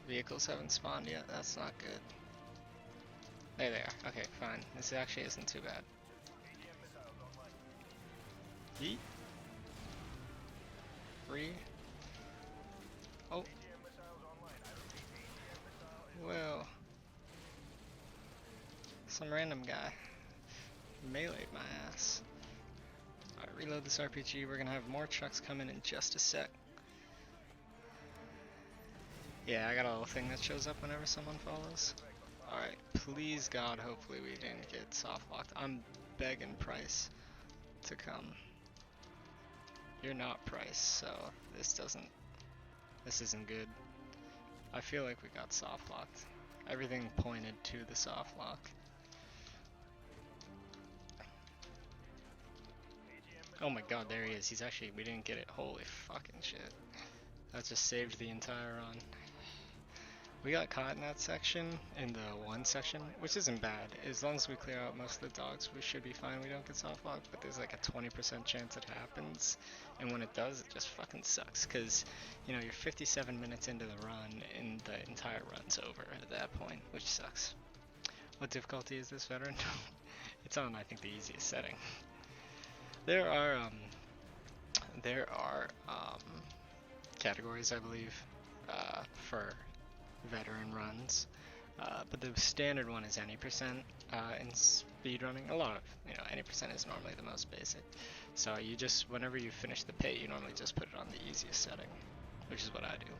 Vehicles haven't spawned yet, that's not good. There they are, okay, fine. This actually isn't too bad. Yeet. Free. Oh. Well. Some random guy meleeed my ass. Alright, reload this RPG. We're gonna have more trucks coming in just a sec. Yeah, I got a little thing that shows up whenever someone follows. Alright, please God, hopefully we didn't get soft locked. I'm begging Price to come. You're not Price, so this isn't good. I feel like we got soft locked. Everything pointed to the soft lock. Oh my God, there he is. He's actually, we didn't get it. Holy fucking shit. That just saved the entire run. We got caught in that section, in the one section, which isn't bad. As long as we clear out most of the dogs, we should be fine. We don't get soft locked, but there's like a 20% chance it happens. And when it does, it just fucking sucks. Because, you know, you're 57 minutes into the run, and the entire run's over at that point, which sucks. What difficulty is this, veteran? It's on, I think, the easiest setting. There are categories, I believe, for veteran runs, but the standard one is any percent in speedrunning. A lot of, any percent is normally the most basic. So you just, whenever you finish the pit, you normally just put it on the easiest setting, which is what I do.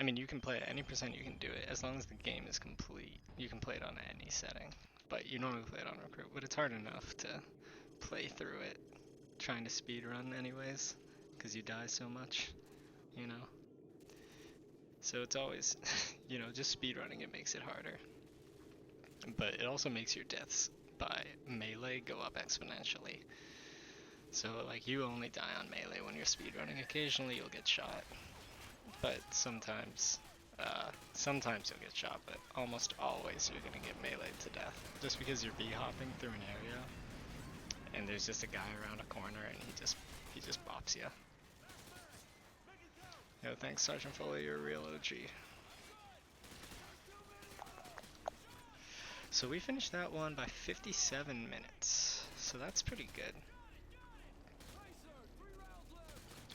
I mean, you can play at any percent, you can do it, as long as the game is complete. You can play it on any setting, but you normally play it on recruit, but it's hard enough to play through it trying to speedrun anyways, because you die so much, So it's always, just speedrunning, it makes it harder. But it also makes your deaths by melee go up exponentially. So, like, you only die on melee when you're speedrunning. Occasionally you'll get shot, but sometimes you'll get shot, but almost always you're gonna get meleeed to death. Just because you're B-hopping through an area, and there's just a guy around a corner, and he just bops you. Yo, thanks, Sergeant Foley, you're a real OG. So we finished that one by 57 minutes, so that's pretty good.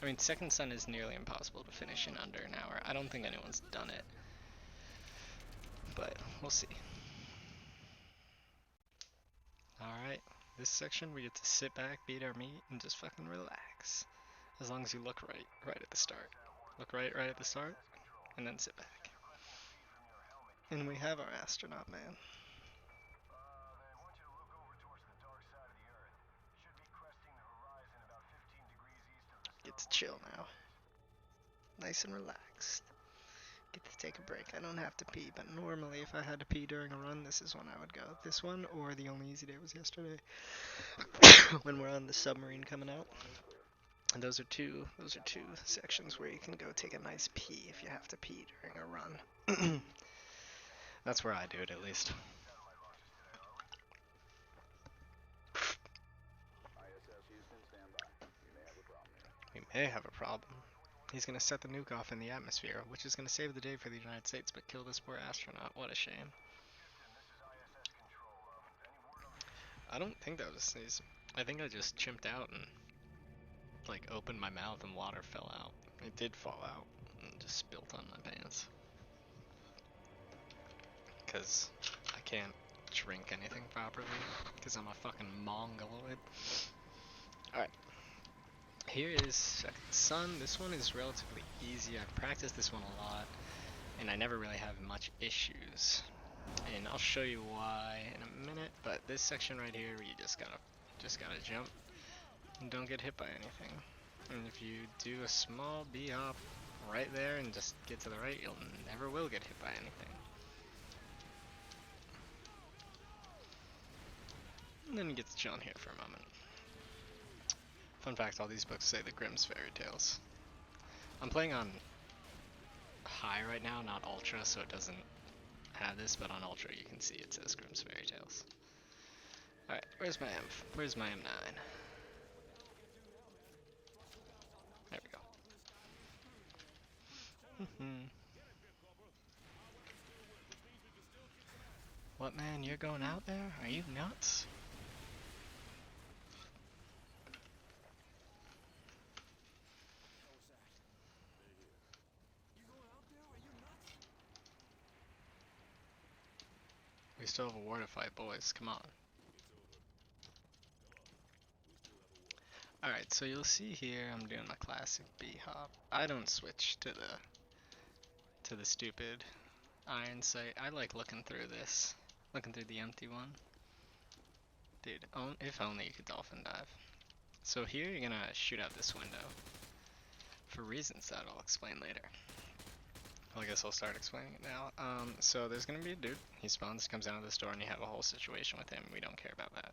I mean, Second Son is nearly impossible to finish in under an hour. I don't think anyone's done it, but we'll see. Alright, this section we get to sit back, beat our meat, and just fucking relax. As long as you look right at the start. Look right at the start, and then sit back. And we have our astronaut man. Get to chill now. Nice and relaxed. Get to take a break. I don't have to pee, but normally if I had to pee during a run, this is when I would go. This one, or the only easy day was yesterday. When we're on the submarine coming out. And those are two sections where you can go take a nice pee if you have to pee during a run. That's where I do it, at least. We may have a problem. He's gonna set the nuke off in the atmosphere, which is gonna save the day for the United States, but kill this poor astronaut. What a shame. I don't think that was a sneeze. I think I just chimped out and, like, opened my mouth and water fell out. It did fall out and just spilt on my pants. Because I can't drink anything properly, because I'm a fucking mongoloid. Alright. Here is Second Sun. This one is relatively easy. I've practiced this one a lot, and I never really have much issues. And I'll show you why in a minute, but this section right here, you just gotta jump and don't get hit by anything. And if you do a small B hop right there and just get to the right, you'll never will get hit by anything. And then you get to chill in here for a moment. Fun fact, all these books say the Grimm's Fairy Tales. I'm playing on high right now, not ultra, so it doesn't have this, but on ultra you can see it says Grimm's Fairy Tales. Alright, where's my M9? There we go. What, man, you're going out there? Are you nuts? We still have a war to fight, boys. Come on. Alright, so you'll see here I'm doing my classic B-hop. I don't switch to the stupid iron sight. I like looking through this. Looking through the empty one. Dude, if only you could dolphin dive. So here you're gonna shoot out this window. For reasons that I'll explain later. Well, I guess I'll start explaining it now. So there's gonna be a dude. He spawns, comes out of this door, and you have a whole situation with him. We don't care about that.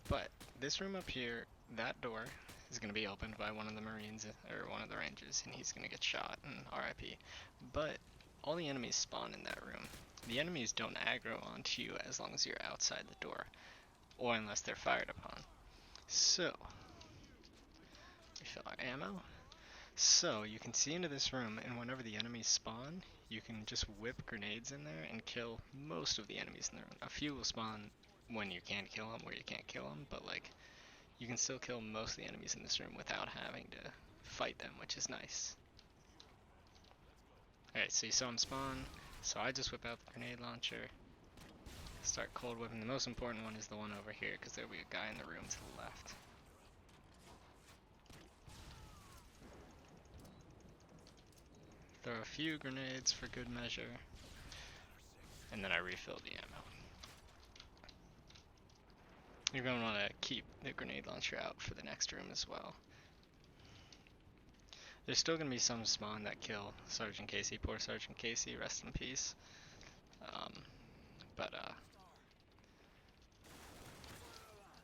But this room up here, that door is gonna be opened by one of the Marines or one of the Rangers, and he's gonna get shot and RIP. But all the enemies spawn in that room. The enemies don't aggro onto you as long as you're outside the door, or unless they're fired upon. So, refill our ammo. So, you can see into this room, and whenever the enemies spawn, you can just whip grenades in there and kill most of the enemies in the room. A few will spawn when you can't kill them, where you can't kill them, but like, you can still kill most of the enemies in this room without having to fight them, which is nice. Alright, so you saw him spawn, so I just whip out the grenade launcher, start cold whipping. The most important one is the one over here, because there'll be a guy in the room to the left. Throw a few grenades for good measure, and then I refill the ammo. You're going to want to keep the grenade launcher out for the next room as well. There's still going to be some spawn that kill Sergeant Casey. Poor Sergeant Casey, rest in peace.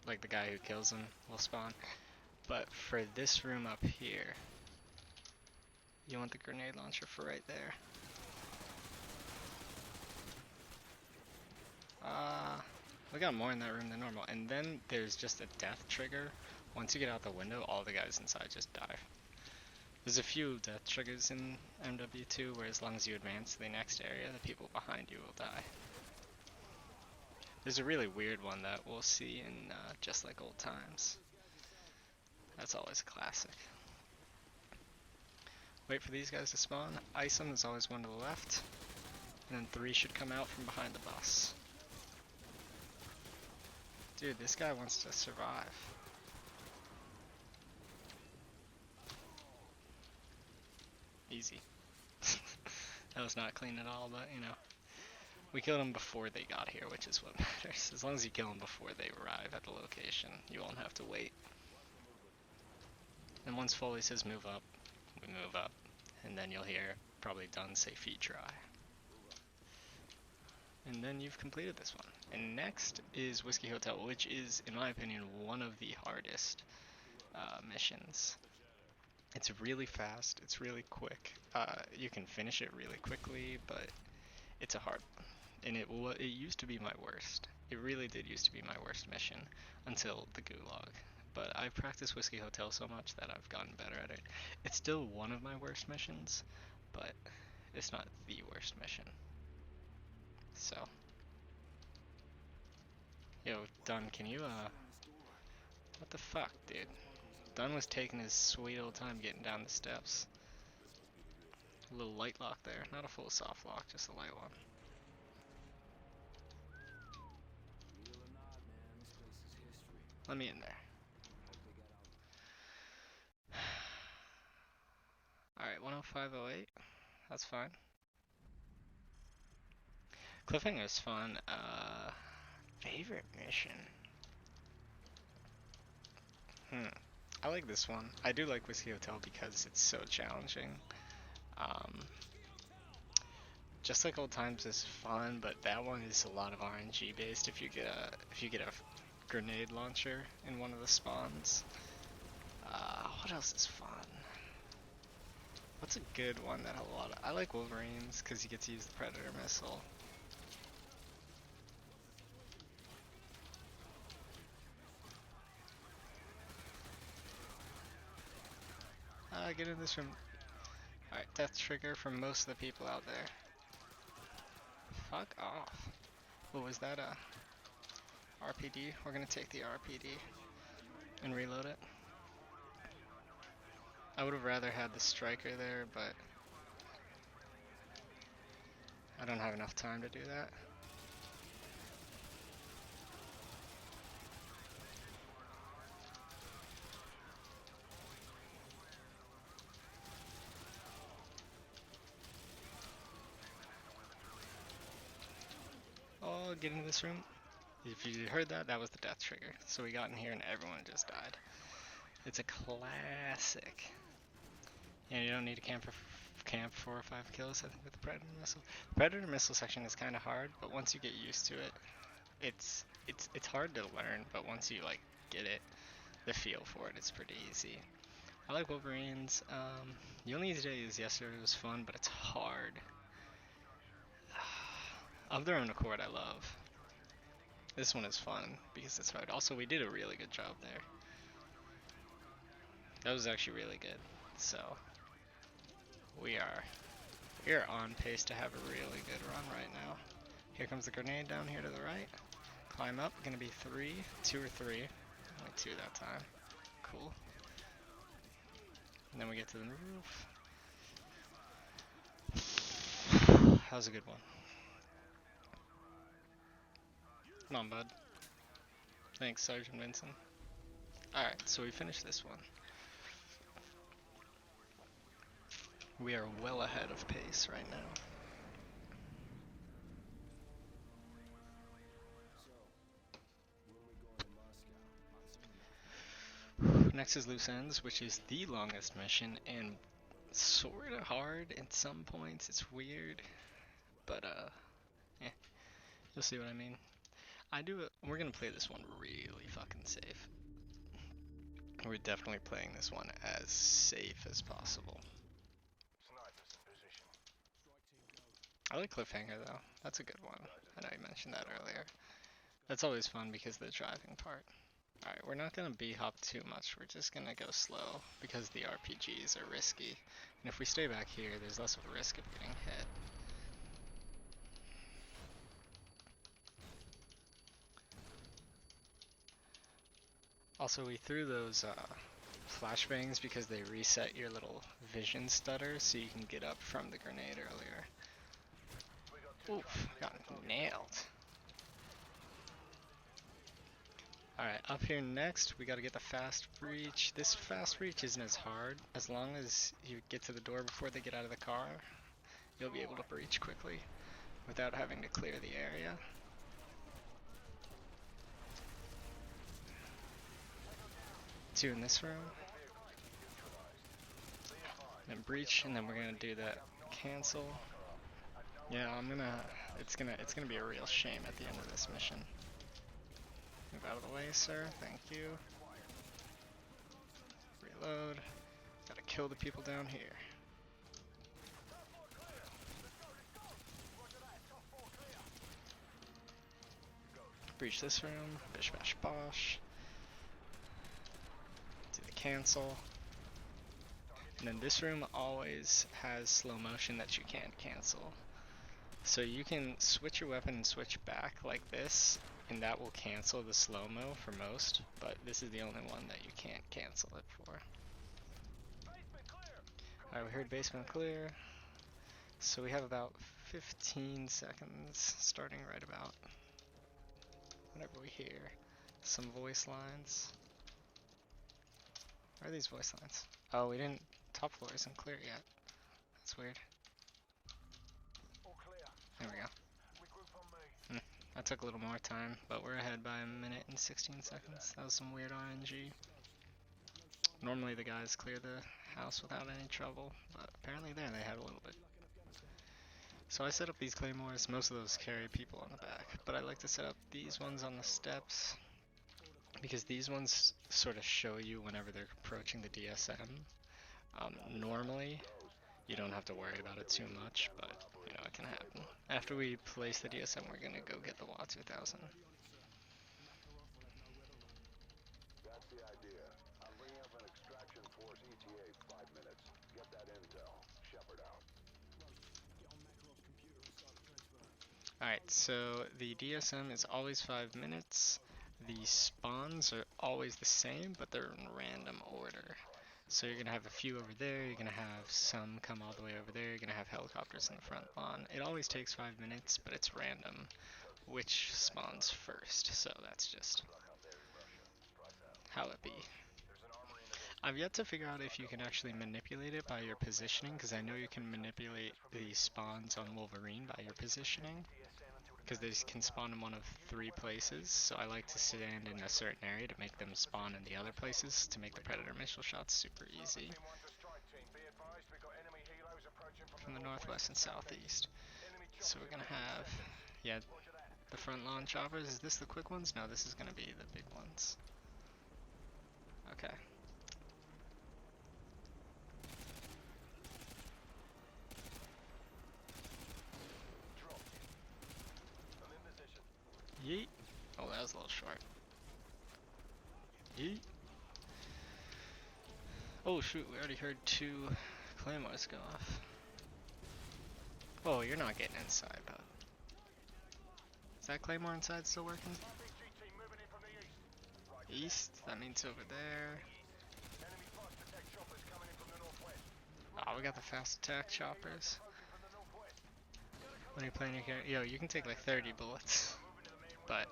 Like the guy who kills him will spawn. But for this room up here, you want the grenade launcher for right there. We got more in that room than normal. And then there's just a death trigger. Once you get out the window, all the guys inside just die. There's a few death triggers in MW2 where as long as you advance to the next area, the people behind you will die. There's a really weird one that we'll see in Just Like Old Times. That's always a classic. Wait for these guys to spawn. Ice them, there's always one to the left. And then 3 should come out from behind the bus. Dude, this guy wants to survive. Easy. That was not clean at all, but you know. We killed them before they got here, which is what matters. As long as you kill them before they arrive at the location, you won't have to wait. And once Foley says move up, we move up. And then you'll hear, probably done, say feet dry. And then you've completed this one. And next is Whiskey Hotel, which is, in my opinion, one of the hardest missions. It's really fast, it's really quick. You can finish it really quickly, but it's a hard one. And it used to be my worst. It really did used to be my worst mission until the Gulag. But I've practiced Whiskey Hotel so much that I've gotten better at it. It's still one of my worst missions, but it's not the worst mission. So, yo, Dunn, can you, what the fuck, dude? Dunn was taking his sweet old time getting down the steps. A little light lock there, not a full soft lock, just a light one. Let me in there. Alright, 10508. That's fine. Cliffhanger's fun. Favorite mission? I like this one. I do like Whiskey Hotel because it's so challenging. Just like Old Times is fun, but that one is a lot of RNG based. If you get a grenade launcher in one of the spawns. What else is fun? What's a good one that a lot of, I like Wolverines because you get to use the Predator missile. Get in this room. Alright, death trigger from most of the people out there. Fuck off. What was that, RPD? We're gonna take the RPD and reload it. I would have rather had the striker there, but I don't have enough time to do that. Oh, get into this room. If you heard that, that was the death trigger. So we got in here and everyone just died. It's a classic. And you don't need to camp 4 or 5 kills, I think, with the Predator missile. The Predator missile section is kind of hard, but once you get used to it, it's hard to learn. But once you like get it, the feel for it, it's pretty easy. I like Wolverines. The only easy day is yesterday was fun, but it's hard. Of their own accord, I love. This one is fun because it's hard. Also, we did a really good job there. That was actually really good. So we are on pace to have a really good run right now. Here comes the grenade down here to the right. Climb up. Gonna be 2 or 3. Only 2 that time. Cool. And then we get to the roof. That was a good one. Come on, bud. Thanks, Sergeant Vincent. Alright, so we finished this one. We are well ahead of pace right now. Next is Loose Ends, which is the longest mission and sort of hard at some points. It's weird, but you'll see what I mean. We're gonna play this one really fucking safe. We're definitely playing this one as safe as possible. I like Cliffhanger though. That's a good one. I know you mentioned that earlier. That's always fun because of the driving part. Alright, we're not gonna b-hop too much. We're just gonna go slow because the RPGs are risky. And if we stay back here, there's less of a risk of getting hit. Also, we threw those flashbangs because they reset your little vision stutter so you can get up from the grenade earlier. Oof, got nailed. Alright, up here next, we gotta get the fast breach. This fast breach isn't as hard. As long as you get to the door before they get out of the car, you'll be able to breach quickly without having to clear the area. Two in this room. Then breach, and then we're gonna do that cancel. Yeah, it's gonna be a real shame at the end of this mission. Move out of the way, sir. Thank you. Reload. Gotta kill the people down here. Breach this room. Bish bash bosh. Do the cancel. And then this room always has slow motion that you can't cancel. So you can switch your weapon and switch back like this, and that will cancel the slow-mo for most, but this is the only one that you can't cancel it for. Alright, we heard basement clear. So we have about 15 seconds, starting right about whenever we hear some voice lines. Where are these voice lines? Oh, we didn't. Top floor isn't clear yet. That's weird. All clear. There we go. Regroup on me. That took a little more time, but we're ahead by a minute and 16 seconds. That was some weird RNG. Normally the guys clear the house without any trouble, but apparently there they had a little bit. So I set up these claymores. Most of those carry people on the back, but I like to set up these ones on the steps because these ones sort of show you whenever they're approaching the DSM. Normally, you don't have to worry about it too much, but you know, it can happen. After we place the DSM, we're gonna go get the WA-2000. That's the idea. I'm bringing up an extraction force ETA 5 minutes. Get that intel. Shepard out. Alright, so the DSM is always 5 minutes. The spawns are always the same, but they're in random order. So you're going to have a few over there, you're going to have some come all the way over there, you're going to have helicopters in the front lawn. It always takes 5 minutes, but it's random which spawns first, so that's just how it be. I've yet to figure out if you can actually manipulate it by your positioning, because I know you can manipulate the spawns on Wolverine by your positioning, because they can spawn in one of 3 places, so I like to stand in a certain area to make them spawn in the other places to make the Predator missile shots super easy. From the northwest and southeast. So we're gonna have, yeah, the front lawn choppers. Is this the quick ones? No, this is gonna be the big ones. Okay. Yeet. Oh, that was a little short. Yeet. Oh shoot, we already heard 2 claymores go off. Oh, you're not getting inside, bud. Is that claymore inside still working? East? That means over there. Oh, we got the fast attack choppers. When you're playing your character, yo, you can take like 30 bullets. But,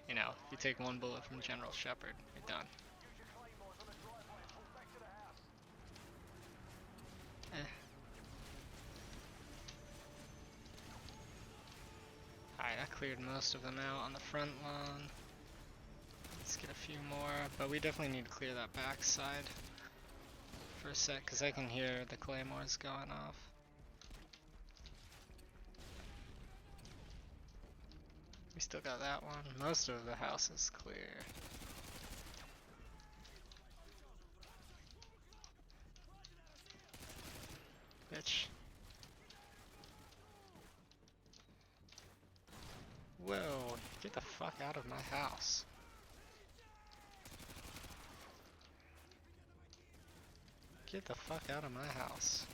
you know, if you take 1 bullet from General Shepard, you're done. Alright, I cleared most of them out on the front lawn. Let's get a few more, but we definitely need to clear that back side for a sec, because I can hear the claymores going off. We still got that one. Most of the house is clear. Bitch. Whoa, get the fuck out of my house. Get the fuck out of my house.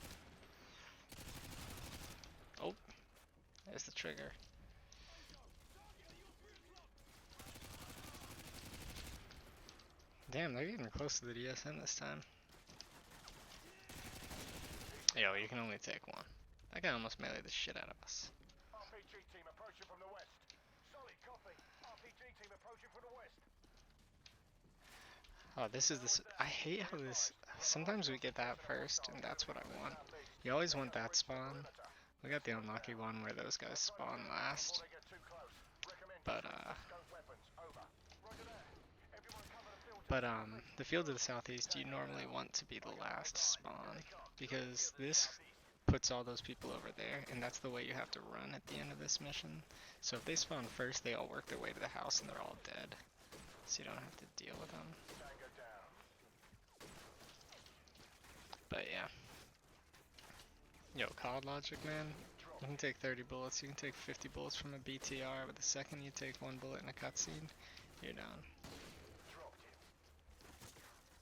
Oh, there's the trigger. Damn, they're getting close to the DSM this time. Yo, you can only take 1. That guy almost meleeed the shit out of us. RPG team approaching from the west. Solid copy. RPG team approaching from the west. Oh, this is this. I hate how this. Sometimes we get that first, and that's what I want. You always want that spawn. We got the unlucky one where those guys spawn last. But the field to the southeast, you normally want to be the last spawn, because this puts all those people over there, and that's the way you have to run at the end of this mission. So if they spawn first, they all work their way to the house and they're all dead. So you don't have to deal with them. But yeah. Yo, COD logic, man. You can take 30 bullets, you can take 50 bullets from a BTR, but the second you take 1 bullet in a cutscene, you're done.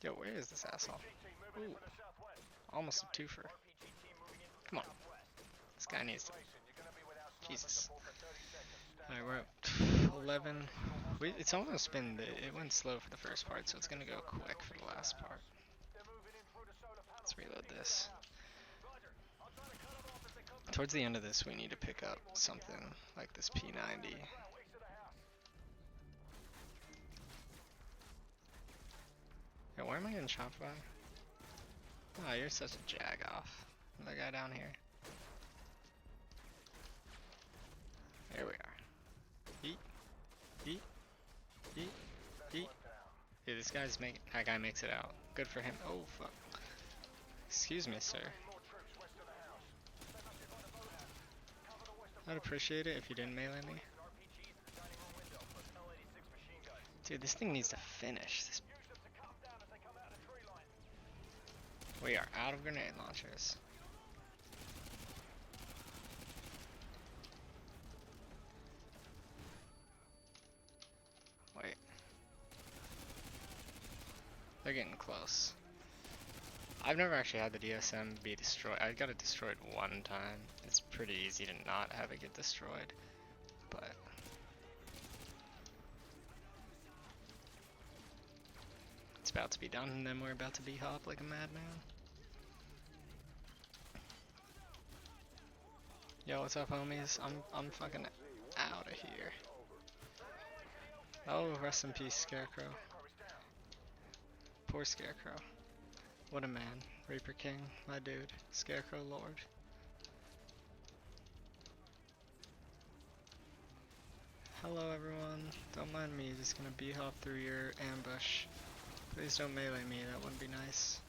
Yo, where is this asshole? Ooh. Almost a twofer. Come on. This guy needs to... Jesus. Alright, we're at 11. It's almost been... It went slow for the first part, so it's gonna go quick for the last part. Let's reload this. Towards the end of this, we need to pick up something like this P90. Yo, where am I getting shot by? Oh, you're such a jag-off. The guy down here. There we are. Yeet. Yeet. Yeet. Yeet. Dude, this guy's making. That guy makes it out. Good for him. Oh, fuck. Excuse me, sir. I'd appreciate it if you didn't melee me. Dude, this thing needs to finish. We are out of grenade launchers. Wait. They're getting close. I've never actually had the DSM be destroyed. I got it destroyed one time. It's pretty easy to not have it get destroyed. But it's about to be done, and then we're about to be hop like a madman. Yo, what's up, homies? I'm fucking out of here. Oh, rest in peace, Scarecrow. Poor Scarecrow. What a man. Reaper King, my dude. Scarecrow Lord. Hello, everyone. Don't mind me, just gonna hop through your ambush. Please don't melee me, that wouldn't be nice.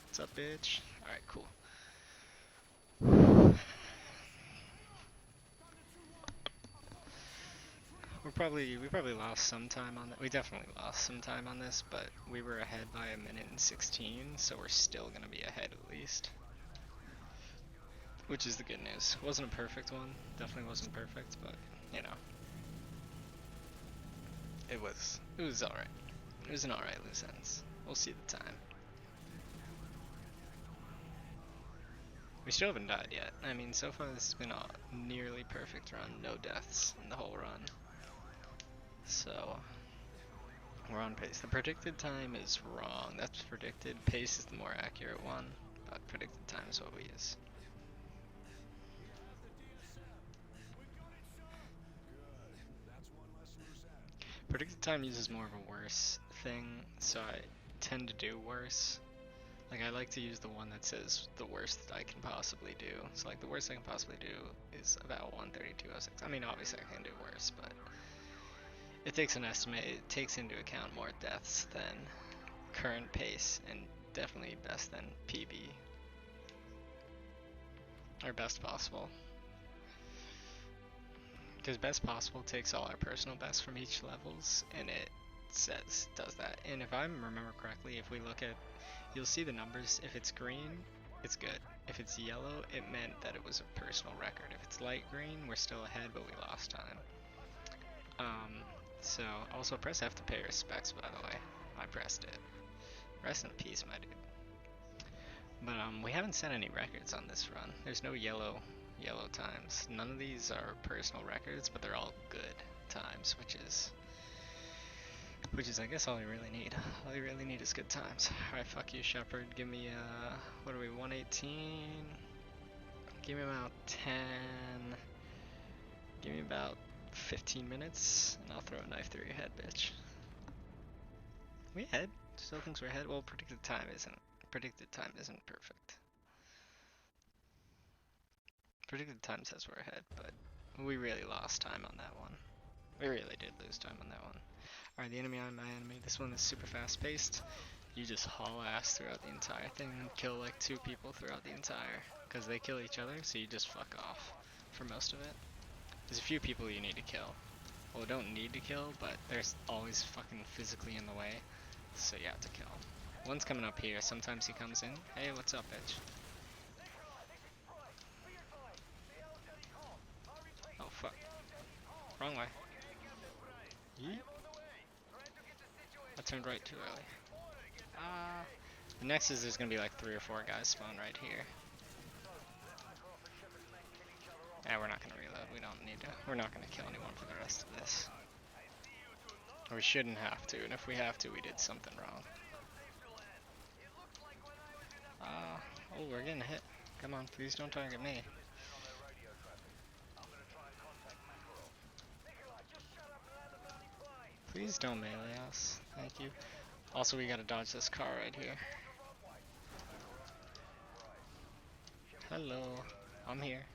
What's up, bitch? Alright, cool. We probably lost some time on that. We definitely lost some time on this, but we were ahead by 1:16, so we're still gonna be ahead at least. Which is the good news. Wasn't a perfect one. Definitely wasn't perfect, but you know. It was alright. It was an alright loose ends. We'll see the time. We still haven't died yet. I mean, so far this has been a nearly perfect run. No deaths in the whole run. So, we're on pace. The predicted time is wrong. That's predicted. Pace is the more accurate one, but predicted time is what we use. Predicted time uses more of a worse thing, so I tend to do worse. Like, I like to use the one that says the worst that I can possibly do. So, like, the worst I can possibly do is about 132.06. I mean, obviously I can do worse, but it takes an estimate. It takes into account more deaths than current pace, and definitely best than PB. Or best possible. Because best possible takes all our personal best from each levels, and it does that. And if I remember correctly, if we look at, you'll see the numbers. If it's green, it's good. If it's yellow, it meant that it was a personal record. If it's light green, we're still ahead, but we lost time. So, also press F to pay respects, by the way. I pressed it. Rest in peace, my dude. But, we haven't set any records on this run. There's no yellow times. None of these are personal records, but they're all good times, which is I guess all you really need. All you really need is good times. Alright, fuck you, Shepard. Give me, what are we, 118? Give me about 10. Give me about 15 minutes, and I'll throw a knife through your head, bitch. We ahead? Still thinks we're ahead? Well, predicted time isn't perfect. Predicted time says we're ahead, but we really lost time on that one. We really did lose time on that one. Alright, the enemy on my enemy. This one is super fast paced. You just haul ass throughout the entire thing and kill like 2 people throughout the entire, because they kill each other, so you just fuck off for most of it. There's a few people you need to kill. Well, don't need to kill, but there's always fucking physically in the way, so you have to kill. One's coming up here. Sometimes he comes in. Hey, what's up, bitch? Oh, fuck. Wrong way. Yeet. I turned right too early. The next is there's gonna be like 3 or 4 guys spawn right here. We're not gonna reload. We don't need to. We're not gonna kill anyone for the rest of this. Or we shouldn't have to, and if we have to, we did something wrong. Oh, we're getting hit. Come on, please don't target me. Please don't melee us. Thank you. Also, we gotta dodge this car right here. Hello, I'm here.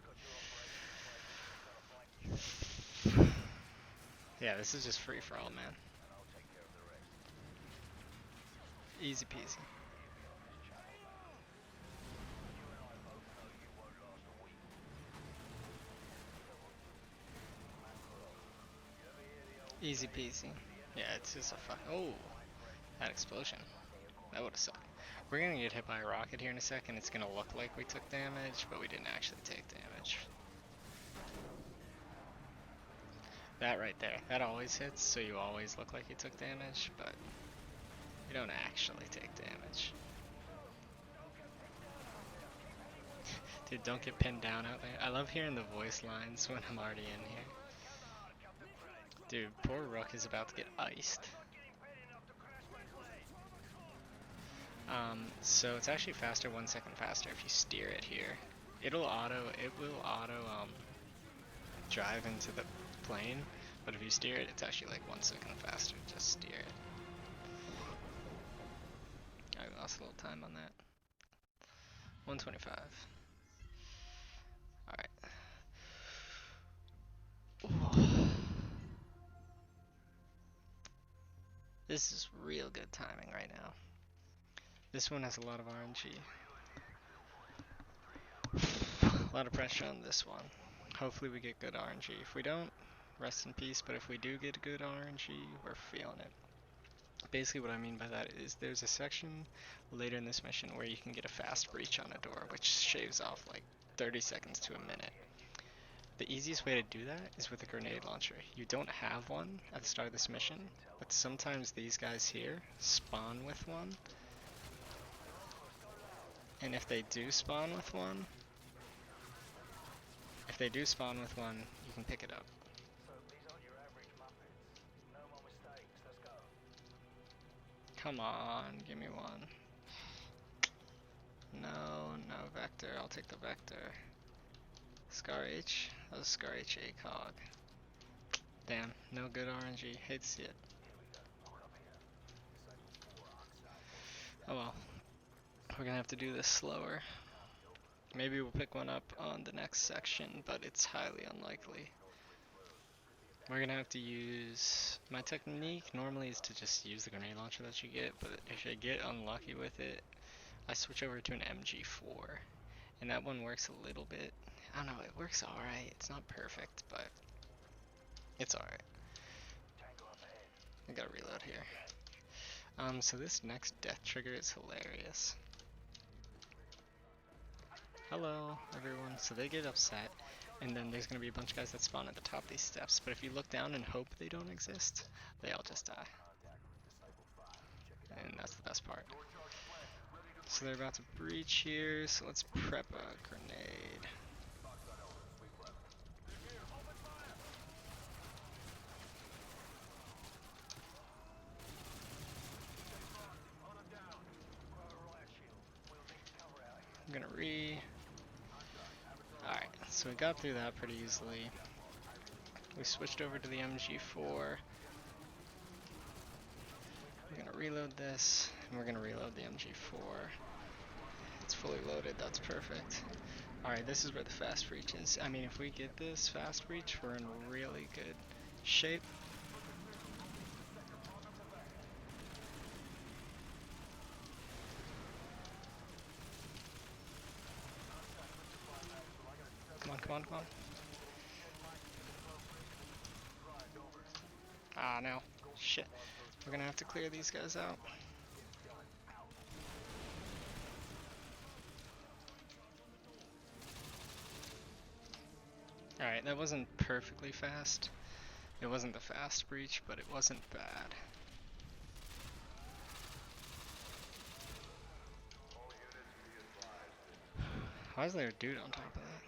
Yeah, this is just free for all, man. Easy peasy. Easy peasy. Yeah, it's just a fuck. Oh, that explosion. That would've sucked. We're gonna get hit by a rocket here in a second. It's gonna look like we took damage, but we didn't actually take damage. That right there, that always hits, so you always look like you took damage, but you don't actually take damage. Dude, don't get pinned down out there. I love hearing the voice lines when I'm already in here. Dude, poor Rook is about to get iced. So it's actually faster, 1 second faster if you steer it here. It will auto drive into the plane, but if you steer it, it's actually like 1 second faster. Just steer it. I lost a little time on that. 125. Alright. This is real good timing right now. This one has a lot of RNG. A lot of pressure on this one. Hopefully we get good RNG. If we don't, rest in peace, but if we do get good RNG, we're feeling it. Basically what I mean by that is there's a section later in this mission where you can get a fast breach on a door, which shaves off like 30 seconds to a minute. The easiest way to do that is with a grenade launcher. You don't have one at the start of this mission, but sometimes these guys here spawn with one. And if they do spawn with one, you can pick it up. Come on, give me one. No Vector, I'll take the Vector. Scar H, that was Scar H ACOG. Damn, no good RNG, hate to see it. Oh well, we're gonna have to do this slower. Maybe we'll pick one up on the next section, but it's highly unlikely. We're gonna have to use, my technique normally is to just use the grenade launcher that you get, but if I get unlucky with it, I switch over to an MG4, and that one works a little bit. I don't know, it works alright. It's not perfect, but it's alright. I gotta reload here. So this next death trigger is hilarious. Hello, everyone. So they get upset, and then there's gonna be a bunch of guys that spawn at the top of these steps, but if you look down and hope they don't exist, they all just die. And that's the best part. So they're about to breach here, so let's prep a grenade. I'm gonna Alright, so we got through that pretty easily. We switched over to the MG4. We're gonna reload this, and we're gonna reload the MG4. It's fully loaded, that's perfect. Alright, this is where the fast breach is. I mean, if we get this fast breach, we're in really good shape. Come on. Ah, no. Shit. We're gonna have to clear these guys out. Alright, that wasn't perfectly fast. It wasn't the fast breach, but it wasn't bad. Why is there a dude on top of that?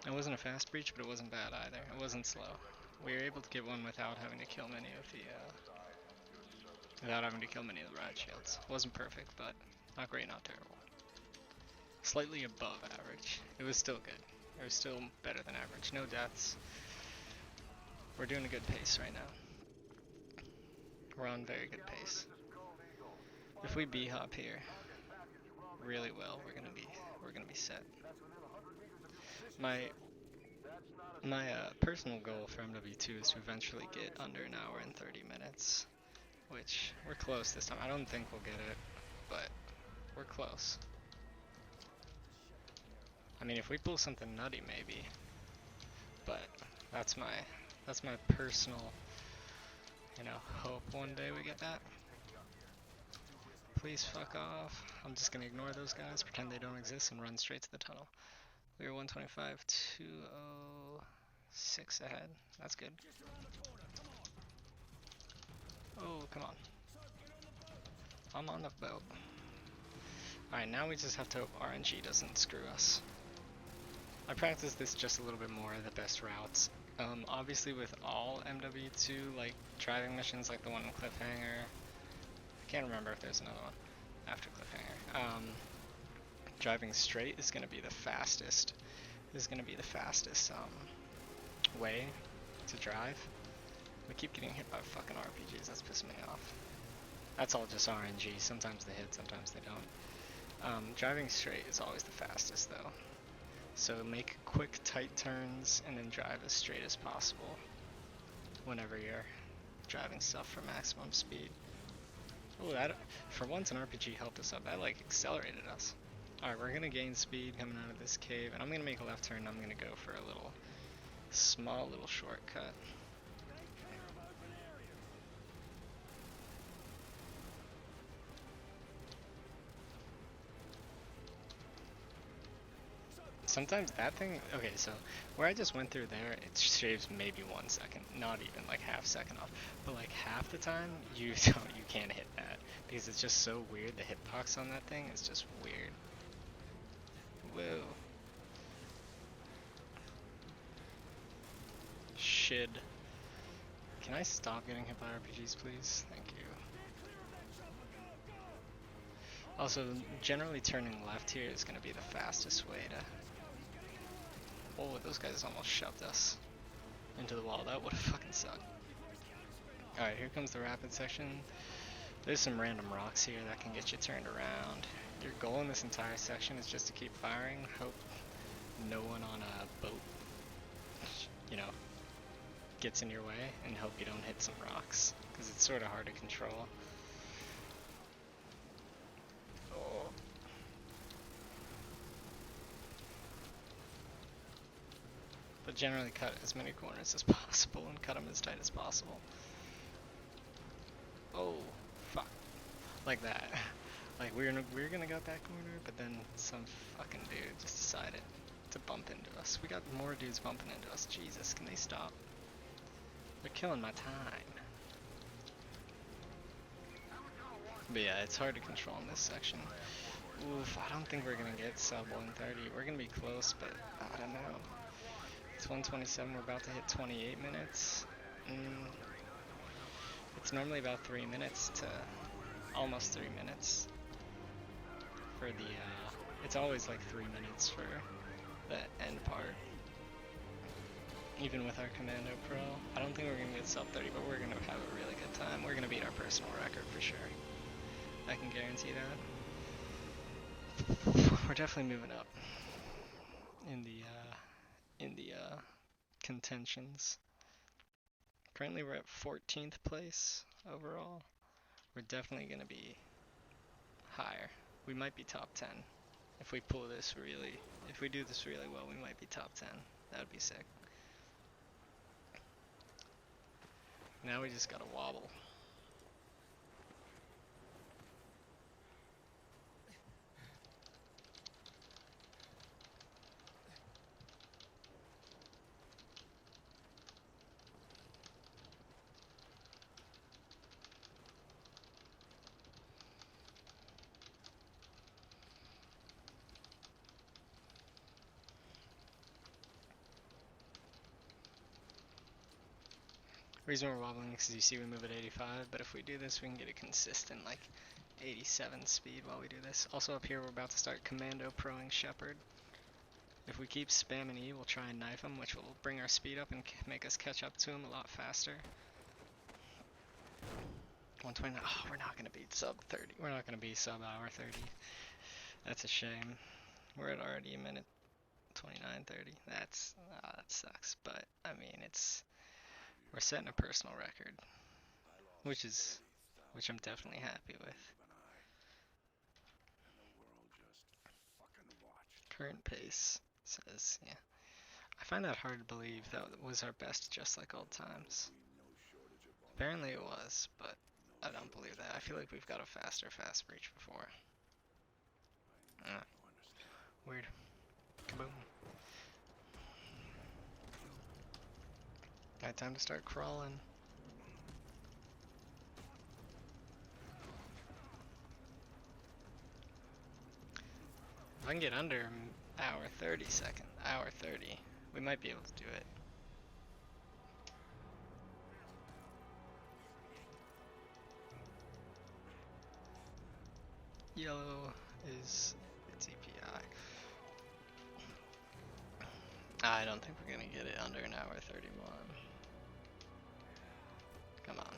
It wasn't a fast breach, but it wasn't bad either. It wasn't slow. We were able to get one without having to kill many of the riot shields. It wasn't perfect, but not great, not terrible. Slightly above average. It was still good. It was still better than average. No deaths. We're doing a good pace right now. We're on very good pace. If we b-hop here really well, we're gonna be set. My personal goal for MW2 is to eventually get under an hour and 30 minutes, which we're close this time. I don't think we'll get it, but we're close. I mean, if we pull something nutty, maybe. But that's my personal, hope one day we get that. Please fuck off. I'm just gonna ignore those guys, pretend they don't exist, and run straight to the tunnel. We are 125, 206 ahead. That's good. Oh, come on. I'm on the boat. Alright, now we just have to hope RNG doesn't screw us. I practiced this just a little bit more, the best routes. Obviously with all MW2, like, driving missions like the one in Cliffhanger, I can't remember if there's another one after Cliffhanger. Driving straight is gonna be the fastest. Way to drive. We keep getting hit by fucking RPGs, that's pissing me off. That's all just RNG, sometimes they hit, sometimes they don't. Driving straight is always the fastest though. So make quick, tight turns and then drive as straight as possible whenever you're driving stuff for maximum speed. Oh, that, for once an RPG helped us out. That like accelerated us. Alright, we're gonna gain speed coming out of this cave, and I'm gonna make a left turn and I'm gonna go for a small little shortcut. Sometimes that thing, okay, so where I just went through there, it shaves maybe 1 second, not even like half second off, but like half the time you can't hit that because it's just so weird. The hitbox on that thing is just weird. Whoa. Shit. Can I stop getting hit by RPGs, please? Thank you. Also, generally turning left here is going to be the fastest way to... Oh, those guys almost shoved us into the wall. That would have fucking sucked. Alright, here comes the rapid section. There's some random rocks here that can get you turned around. Your goal in this entire section is just to keep firing, hope no one on a boat, gets in your way, and hope you don't hit some rocks, because it's sort of hard to control. Oh. But generally cut as many corners as possible and cut them as tight as possible. Oh, fuck. Like that. Like we're gonna go that corner, but then some fucking dude just decided to bump into us. We got more dudes bumping into us. Jesus, can they stop? They're killing my time. But yeah, it's hard to control in this section. Oof, I don't think we're gonna get sub 130. We're gonna be close, but I don't know. It's 127, we're about to hit 28 minutes. It's normally about 3 minutes to almost 3 minutes for the, it's always like 3 minutes for the end part. Even with our Commando Pro, I don't think we're gonna get sub 30, but we're gonna have a really good time. We're gonna beat our personal record for sure. I can guarantee that. We're definitely moving up in the contentions. Currently we're at 14th place overall. We're definitely gonna be higher. We might be top 10. If we do this really well, we might be top 10. That would be sick. Now we just gotta wobble. The reason we're wobbling is because you see we move at 85, but if we do this, we can get a consistent, like, 87 speed while we do this. Also up here, we're about to start Commando Proing Shepherd. If we keep spamming E, we'll try and knife him, which will bring our speed up and make us catch up to him a lot faster. 129. Oh, we're not gonna beat sub 30. We're not gonna be sub hour 30. That's a shame. We're at already a minute 29:30. That's that sucks. But I mean, we're setting a personal record, which I'm definitely happy with. Current pace says, yeah. I find that hard to believe that was our best just like old times. Apparently it was, but I don't believe that. I feel like we've got a faster fast breach before. Weird. Kaboom. Alright, time to start crawling. If I can get under hour 30, we might be able to do it. Yellow is DPI. I don't think we're gonna get it under an hour 31. Come on.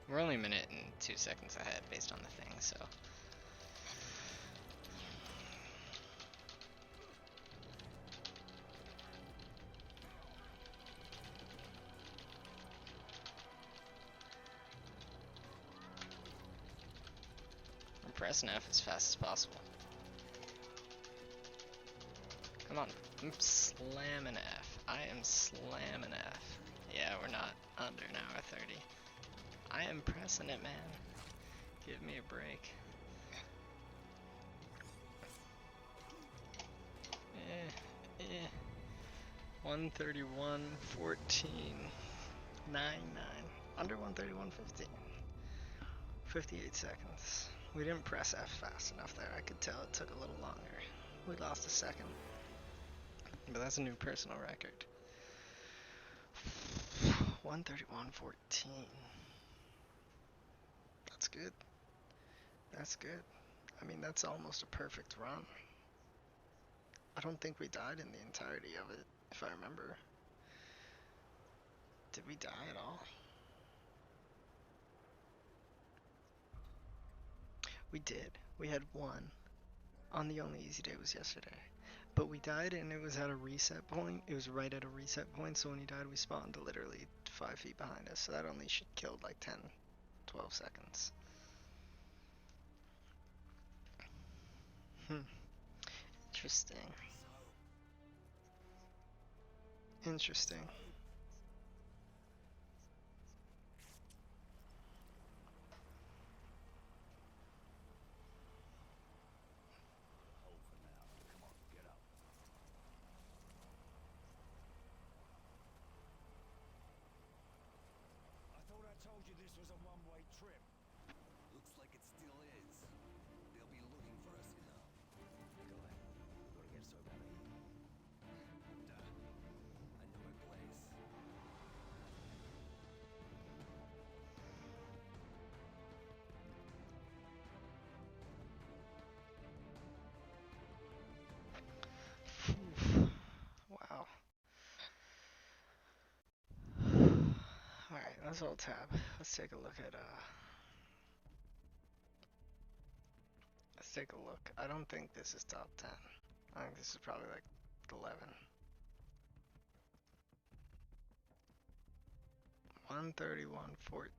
We're only a minute and 2 seconds ahead based on the thing, so. I'm pressing F as fast as possible. Come on. I'm slamming F. I am slamming F. Yeah, we're not under an hour 30. I am pressing it, man. Give me a break. 131.14. 99. Under 131.15. 58 seconds. We didn't press F fast enough there. I could tell it took a little longer. We lost a second. But that's a new personal record. 131.14. That's good. That's good. I mean, that's almost a perfect run. I don't think we died in the entirety of it, if I remember. Did we die at all? We did. We had one. On the only easy day was yesterday. But we died and it was at a reset point. It was right at a reset point, so when he died we spawned literally 5 feet behind us. So that only killed like 10, 12 seconds. Interesting. Interesting. I thought I told you this was a one-way trip. Looks like it still is. They'll be looking for us, you know. Go ahead. Gotta get so out of here. Duh. I know my place. Wow. Alright, let's all tab. Let's take a look at let's take a look. I don't think this is top 10. I think this is probably like 11. 131.14.